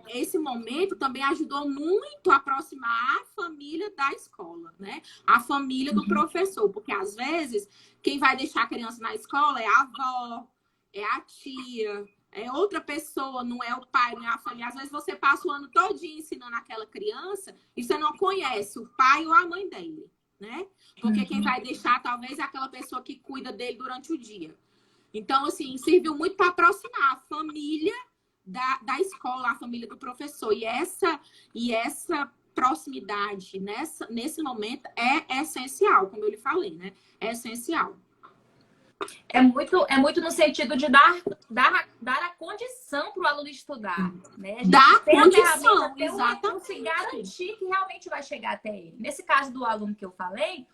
esse momento também ajudou muito a aproximar a família da escola, né? A família do professor, porque às vezes quem vai deixar a criança na escola é a avó, é a tia, é outra pessoa, não é o pai, não é a família. Às vezes você passa o ano todinho ensinando aquela criança e você não conhece o pai ou a mãe dele, né? Porque quem vai deixar talvez é aquela pessoa que cuida dele durante o dia. Então, assim, serviu muito para aproximar a família da escola, a família do professor. E essa proximidade nesse momento é essencial, como eu lhe falei, né? É essencial.
É muito no sentido de dar a condição para o aluno estudar, né? A gente
Dá
tem a
condição,
ferramenta, ter o recurso e
exatamente.
garantir que realmente vai chegar até ele. Nesse caso do aluno que eu falei,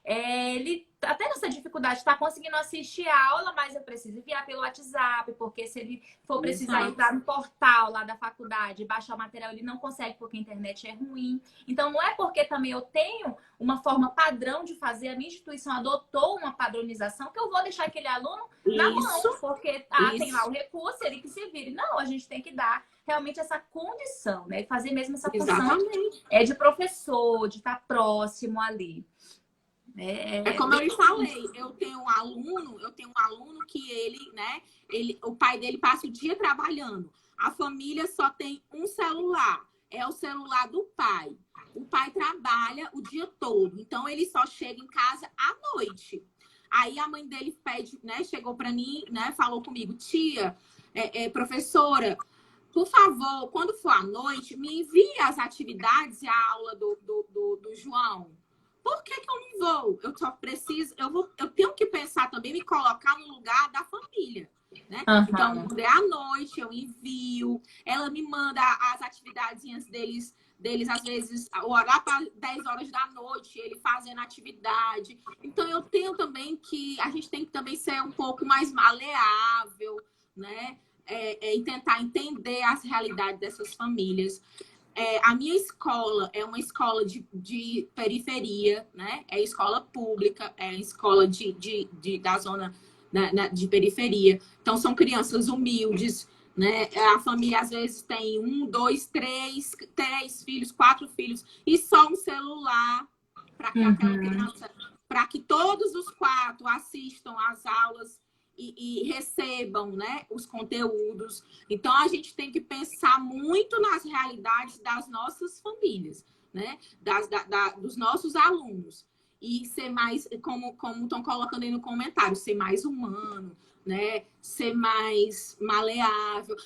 ele até nessa dificuldade está conseguindo assistir a aula, mas eu preciso enviar pelo WhatsApp, porque se ele for precisar
Exato.
entrar no portal lá da faculdade e baixar o material, ele não consegue porque a internet é ruim. Então, não é porque também eu tenho uma forma padrão de fazer, a minha instituição adotou uma padronização, que eu vou deixar aquele aluno na mão,
Isso,
porque tem lá o recurso, ele que se vire. Não, a gente tem que dar realmente essa condição, né? E fazer mesmo essa função
exatamente.
de professor, de estar próximo ali.
É como eu lhe falei, eu tenho um aluno que o pai dele passa o dia trabalhando. A família só tem um celular, é o celular do pai. O pai trabalha o dia todo, então ele só chega em casa à noite. Aí a mãe dele pede, né, chegou para mim, né, falou comigo, tia, professora, por favor, quando for à noite, me envie as atividades e a aula do João. Por que eu não vou? Eu só preciso, eu tenho que pensar também, me colocar no lugar da família, né?
Uhum.
Então, à noite eu envio, ela me manda as atividadezinhas deles às vezes, orar para 10 horas da noite, ele fazendo atividade. Então, eu tenho também a gente tem que também ser um pouco mais maleável, né? E tentar entender as realidades dessas famílias. A minha escola é uma escola de periferia, né? É escola pública, é escola da zona de periferia. Então, são crianças humildes, né? A família, às vezes, tem 1, 2, 3 filhos, 4 filhos, e só um celular para que aquela criança, para que todos os 4 assistam às aulas e recebam, né, os conteúdos. Então, a gente tem que pensar muito nas realidades das nossas famílias, né, dos nossos alunos. E ser mais, como estão colocando aí no comentário, ser mais humano, né, ser mais maleável.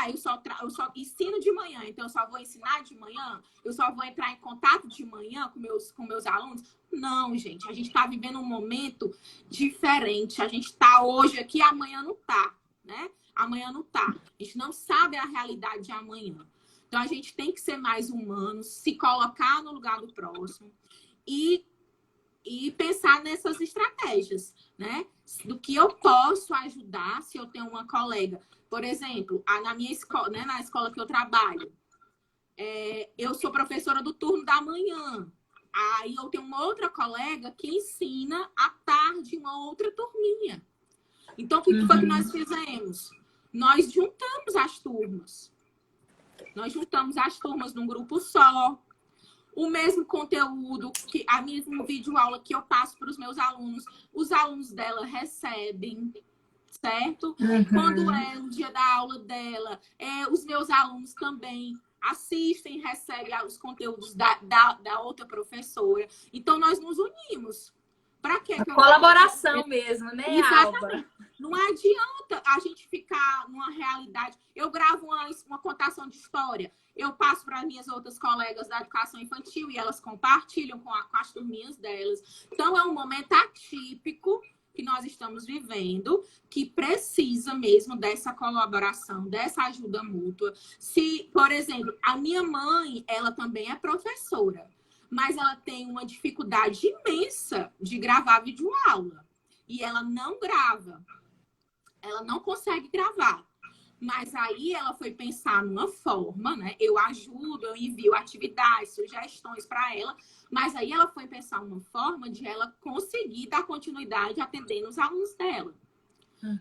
Eu só ensino de manhã, então eu só vou ensinar de manhã? Eu só vou entrar em contato de manhã com meus alunos? Não, gente, a gente está vivendo um momento diferente. A gente está hoje aqui, amanhã não está, né? Amanhã não está. A gente não sabe a realidade de amanhã. Então, a gente tem que ser mais humano, se colocar no lugar do próximo e pensar nessas estratégias, né? Do que eu posso ajudar se eu tenho uma colega. Por exemplo, na minha escola, né? Na escola que eu trabalho, eu sou professora do turno da manhã. Aí eu tenho uma outra colega que ensina à tarde uma outra turminha. Então, o que foi que nós fizemos? Nós juntamos as turmas. Nós juntamos as turmas num grupo só. O mesmo conteúdo, a mesma videoaula que eu passo para os meus alunos, os alunos dela recebem, certo? Quando é o dia da aula dela, os meus alunos também assistem, recebem os conteúdos da outra professora. Então, nós nos unimos. Para quê?
Colaboração mesmo, né,
exatamente.
Alba?
Não adianta a gente ficar numa realidade. Eu gravo uma contação de história, eu passo para as minhas outras colegas da educação infantil e elas compartilham com as turminhas delas. Então, é um momento atípico que nós estamos vivendo, que precisa mesmo dessa colaboração, dessa ajuda mútua. Se, por exemplo, a minha mãe, ela também é professora, mas ela tem uma dificuldade imensa de gravar videoaula. E ela não grava. Ela não consegue gravar. Mas aí ela foi pensar numa forma, né? Eu ajudo, eu envio atividades, sugestões para ela, mas aí ela foi pensar uma forma de ela conseguir dar continuidade atendendo os alunos dela.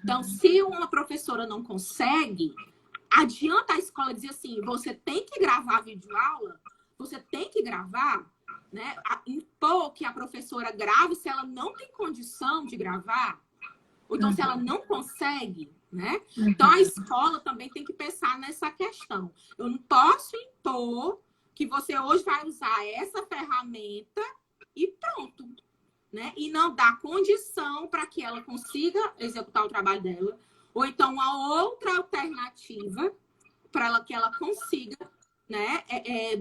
Então, se uma professora não consegue, adianta a escola dizer assim, você tem que gravar videoaula, você tem que gravar, né? Impor que a professora grave se ela não tem condição de gravar, ou então se ela não consegue, né? Então, a escola também tem que pensar nessa questão. Eu não posso impor que você hoje vai usar essa ferramenta e pronto, né? E não dar condição para que ela consiga executar o trabalho dela. Ou então, uma outra alternativa para que ela consiga, né,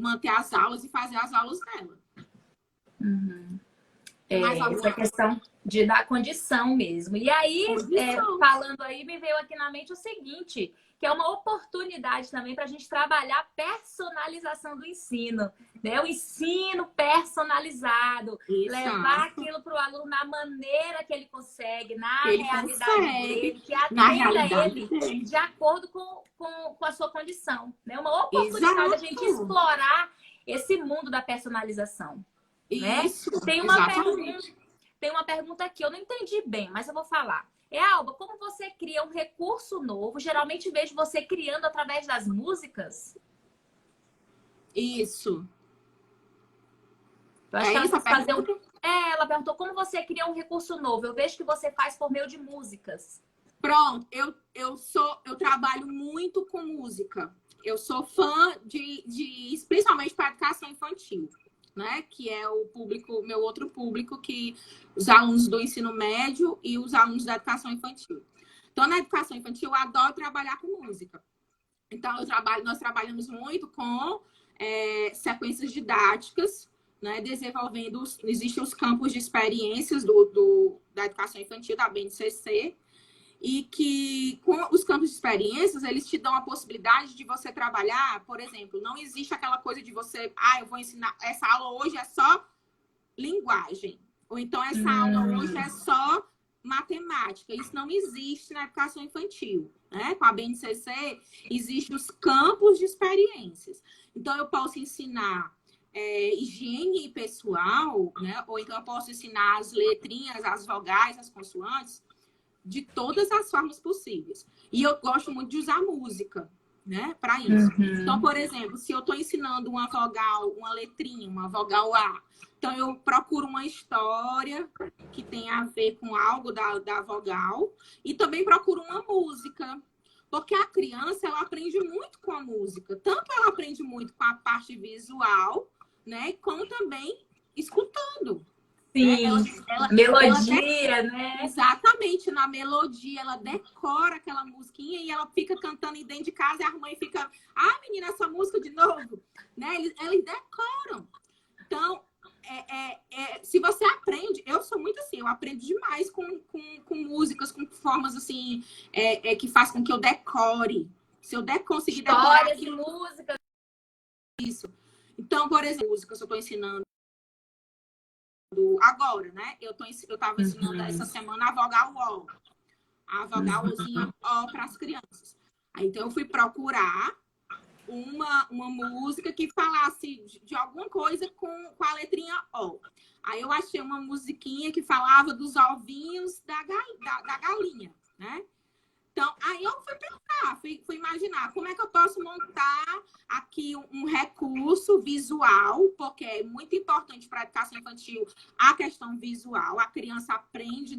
manter as aulas e fazer as aulas dela.
Uhum.
Mais alguma
Essa questão de dar condição mesmo. E aí,
condição?
falando aí, me veio aqui na mente o seguinte, que é uma oportunidade também para a gente trabalhar a personalização do ensino, né? O ensino personalizado, levar aquilo para o aluno na maneira que ele consegue, na
Ele
realidade
consegue,
dele, que
na
atenda
realidade
ele
dele.
de acordo com a sua condição, né? Uma oportunidade da gente
Exato.
explorar esse mundo da personalização. Né?
Isso,
Tem
exatamente.
uma pergunta aqui, eu não entendi bem, mas eu vou falar. Alba, como você cria um recurso novo? Geralmente vejo você criando através das músicas.
Isso.
Eu acho que ela
Isso a
quis fazer
pergunta?
ela perguntou como você cria um recurso novo. Eu vejo que você faz por meio de músicas.
Pronto, eu trabalho muito com música. Eu sou fã principalmente para educação infantil, né? Que é o público, meu outro público, que os alunos do ensino médio e os alunos da educação infantil. Então, na educação infantil, eu adoro trabalhar com música. Então, nós trabalhamos muito com sequências didáticas, né? Desenvolvendo, existem os campos de experiências da educação infantil, da BNCC, e que com os campos de experiências, eles te dão a possibilidade de você trabalhar, por exemplo, não existe aquela coisa de você, eu vou ensinar, essa aula hoje é só linguagem, ou então essa aula hoje é só matemática. Isso não existe na educação infantil, né? Com a BNCC, existem os campos de experiências. Então, eu posso ensinar higiene pessoal, né? Ou então eu posso ensinar as letrinhas, as vogais, as consoantes, de todas as formas possíveis. E eu gosto muito de usar música, né, para isso. Então, por exemplo, se eu estou ensinando uma vogal, uma letrinha, uma vogal A, então eu procuro uma história que tem a ver com algo da vogal e também procuro uma música. Porque a criança, ela aprende muito com a música. Tanto ela aprende muito com a parte visual, né, como também escutando.
Sim, melodia, né?
Exatamente, na melodia, ela decora aquela musiquinha e ela fica cantando dentro de casa e a mãe fica, menina, essa música de novo, né? Eles decoram. Então, se você aprende, eu sou muito assim, eu aprendo demais com músicas, com formas assim, que faz com que eu decore. Se eu conseguir decorar
histórias e músicas.
Isso. Então, por exemplo, música que eu estou ensinando agora, né? Eu estava ensinando essa semana a vogal O. A vogalzinha O para as crianças. Aí, então, eu fui procurar uma música que falasse de alguma coisa com a letrinha O. Aí, eu achei uma musiquinha que falava dos ovinhos da galinha, né? Então, aí eu fui pensar, fui imaginar como é que eu posso montar aqui um recurso visual, porque é muito importante para a educação infantil a questão visual. A criança aprende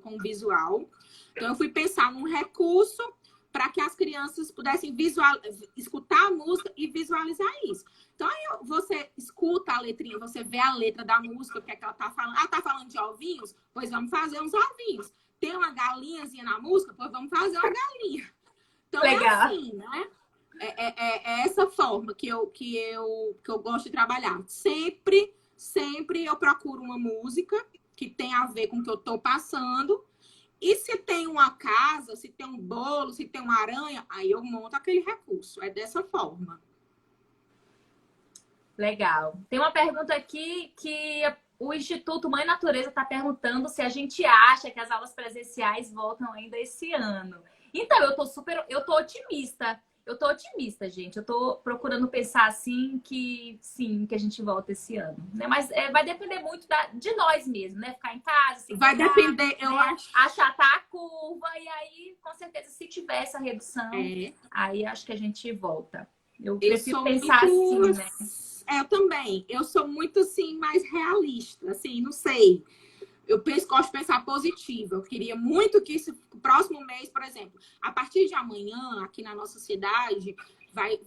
com o visual. Então, eu fui pensar num recurso para que as crianças pudessem escutar a música e visualizar isso. Então, aí você escuta a letrinha, você vê a letra da música, o que é que ela está falando. Está falando de ovinhos? Pois vamos fazer uns ovinhos. Tem uma galinhazinha na música? Pois vamos fazer uma galinha. Então, legal. É assim, né? É essa forma que eu gosto de trabalhar. Sempre eu procuro uma música que tem a ver com o que eu estou passando. E se tem uma casa, se tem um bolo, se tem uma aranha, aí eu monto aquele recurso. É dessa forma.
Legal. Tem uma pergunta aqui que o Instituto Mãe Natureza está perguntando se a gente acha que as aulas presenciais voltam ainda esse ano. Então, eu tô otimista. Eu tô otimista, gente. Eu tô procurando pensar assim que sim, que a gente volta esse ano, né? Mas vai depender muito de nós mesmos, né? Ficar em casa,
vai depender, eu acho.
Achatar a curva e aí, com certeza, se tiver essa redução, aí acho que a gente volta. Eu prefiro pensar assim, né?
Eu também. Eu sou muito, assim, mais realista. Assim, não sei. Gosto de pensar positivo. Eu queria muito que esse próximo mês, por exemplo, a partir de amanhã, aqui na nossa cidade, vai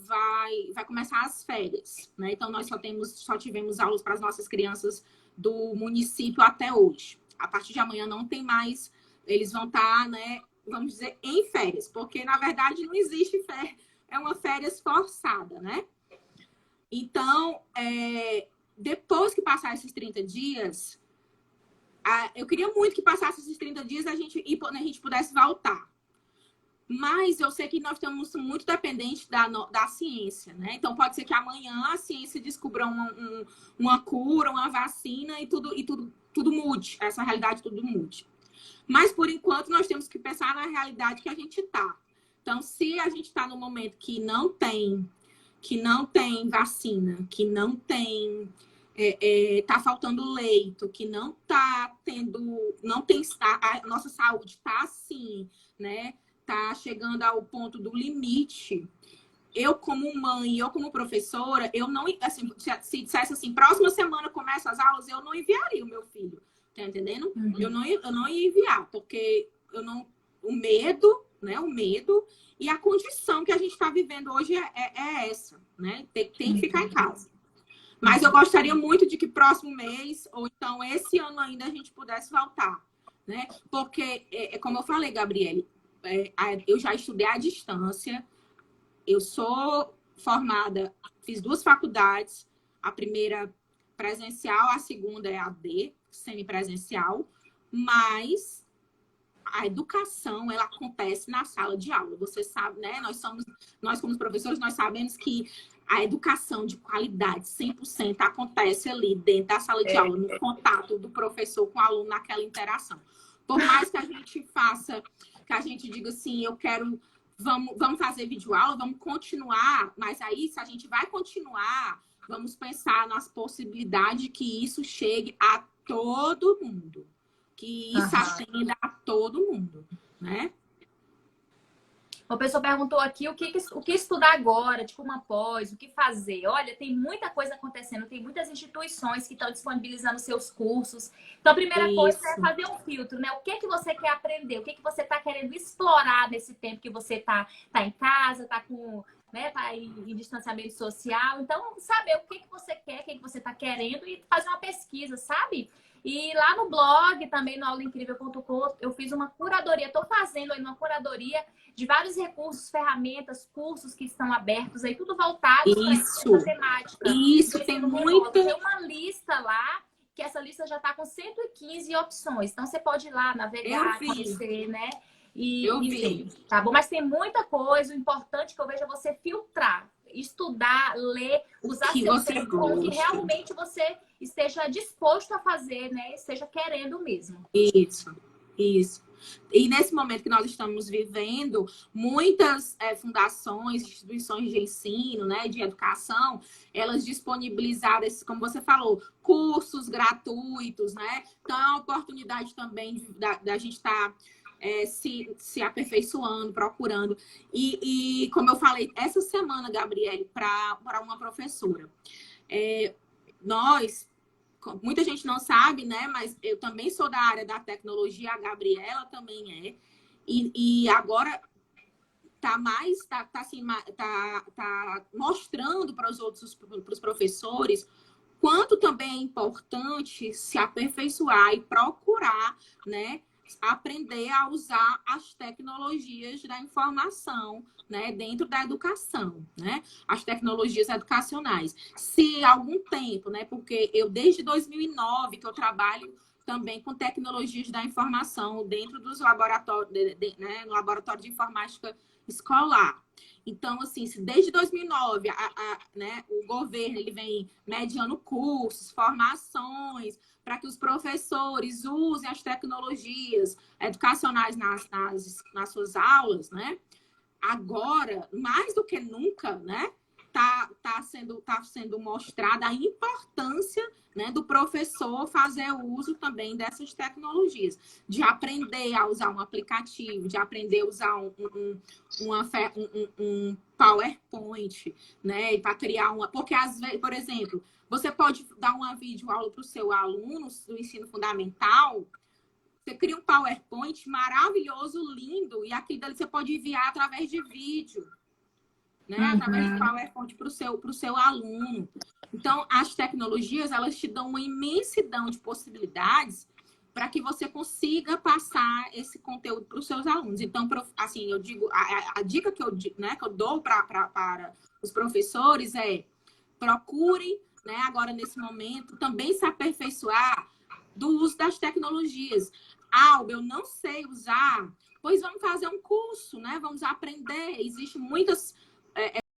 começar as férias, né? Então, nós só tivemos aulas para as nossas crianças do município até hoje. A partir de amanhã não tem mais. Eles vão estar, né, vamos dizer, em férias. Porque, na verdade, não existe férias. férias forçada, né? Então, depois que passar esses 30 dias, eu queria muito que passasse esses 30 dias e a gente pudesse voltar. Mas eu sei que nós estamos muito dependentes da ciência, né? Então, pode ser que amanhã a ciência descubra uma cura, uma vacina e tudo mude. Essa realidade tudo mude. Mas, por enquanto, nós temos que pensar na realidade que a gente está. Então, se a gente está no momento que não tem vacina, que não tem... tá faltando leito, que não tá tendo... a nossa saúde está assim, né? Tá chegando ao ponto do limite. Eu, como mãe, eu, como professora, eu não... Assim, se dissesse assim, próxima semana começa as aulas, eu não enviaria o meu filho. Tá entendendo?
Uhum.
Eu não ia enviar, porque o medo, né? O medo e a condição que a gente está vivendo hoje é essa, né? Tem que ficar em casa. Mas eu gostaria muito de que próximo mês, ou então esse ano ainda, a gente pudesse voltar, né? Porque, como eu falei, Gabriele, eu já estudei à distância, eu sou formada, fiz 2 faculdades, a primeira presencial, a segunda é AD, semipresencial, mas a educação, ela acontece na sala de aula. Você sabe, né? Nós como professores, nós sabemos que a educação de qualidade 100% acontece ali dentro da sala de aula, no contato do professor com o aluno, naquela interação. Por mais que a gente faça, que a gente diga assim, vamos fazer videoaula, vamos continuar, mas aí, se a gente vai continuar, vamos pensar nas possibilidades de que isso chegue a todo mundo. Que isso atenda a todo mundo, né?
Uma pessoa perguntou aqui o que estudar agora, tipo uma pós, o que fazer. Olha, tem muita coisa acontecendo, tem muitas instituições que estão disponibilizando seus cursos. Então, a primeira coisa é fazer um filtro, né? O que você quer aprender? O que você está querendo explorar nesse tempo que você tá em casa, tá com... né, tá em distanciamento social. Então, saber o que você quer, o que você está querendo e fazer uma pesquisa, sabe? E lá no blog, também no aulaincrível.com, eu fiz uma curadoria, estou fazendo aí uma curadoria de vários recursos, ferramentas, cursos que estão abertos aí, tudo voltado para essa temática.
Isso, tem muita...
Tem uma lista lá, que essa lista já está com 115 opções. Então, você pode ir lá, navegar, conhecer, né? E tá bom? Mas tem muita coisa. O importante que eu vejo é você filtrar, estudar, ler, usar seu tempo com o que realmente você esteja disposto a fazer, né? Esteja querendo mesmo.
Isso. E nesse momento que nós estamos vivendo, muitas fundações, instituições de ensino, né, de educação, elas disponibilizaram, como você falou, cursos gratuitos, né? Então, é uma oportunidade também da gente estar se aperfeiçoando, procurando. E como eu falei, essa semana, Gabriele, para uma professora, muita gente não sabe, né? Mas eu também sou da área da tecnologia, a Gabriela também é. E agora tá mostrando para os outros, para os professores, quanto também é importante se aperfeiçoar e procurar, né? Aprender a usar as tecnologias da informação, né, dentro da educação, né, as tecnologias educacionais. Se algum tempo, né, porque eu desde 2009 que eu trabalho também com tecnologias da informação dentro dos laboratórios, né, no laboratório de informática escolar. Então, assim, se desde 2009 né, o governo ele vem mediando cursos, formações, para que os professores usem as tecnologias educacionais nas suas aulas, né? Agora, mais do que nunca, né? Tá sendo mostrada a importância, né, do professor fazer uso também dessas tecnologias, de aprender a usar um aplicativo, de aprender a usar um PowerPoint, né, para criar porque às vezes, por exemplo, você pode dar uma videoaula para o seu aluno do ensino fundamental. Você cria um PowerPoint maravilhoso, lindo, e aquilo dali você pode enviar através de vídeo, né? Através de PowerPoint para o seu aluno. Então, as tecnologias, elas te dão uma imensidão de possibilidades para que você consiga passar esse conteúdo para os seus alunos. Então, assim, eu digo, a dica que eu dou para os professores é procure, né, agora nesse momento, também se aperfeiçoar do uso das tecnologias. Eu não sei usar, pois vamos fazer um curso, né? Vamos aprender. Existem muitas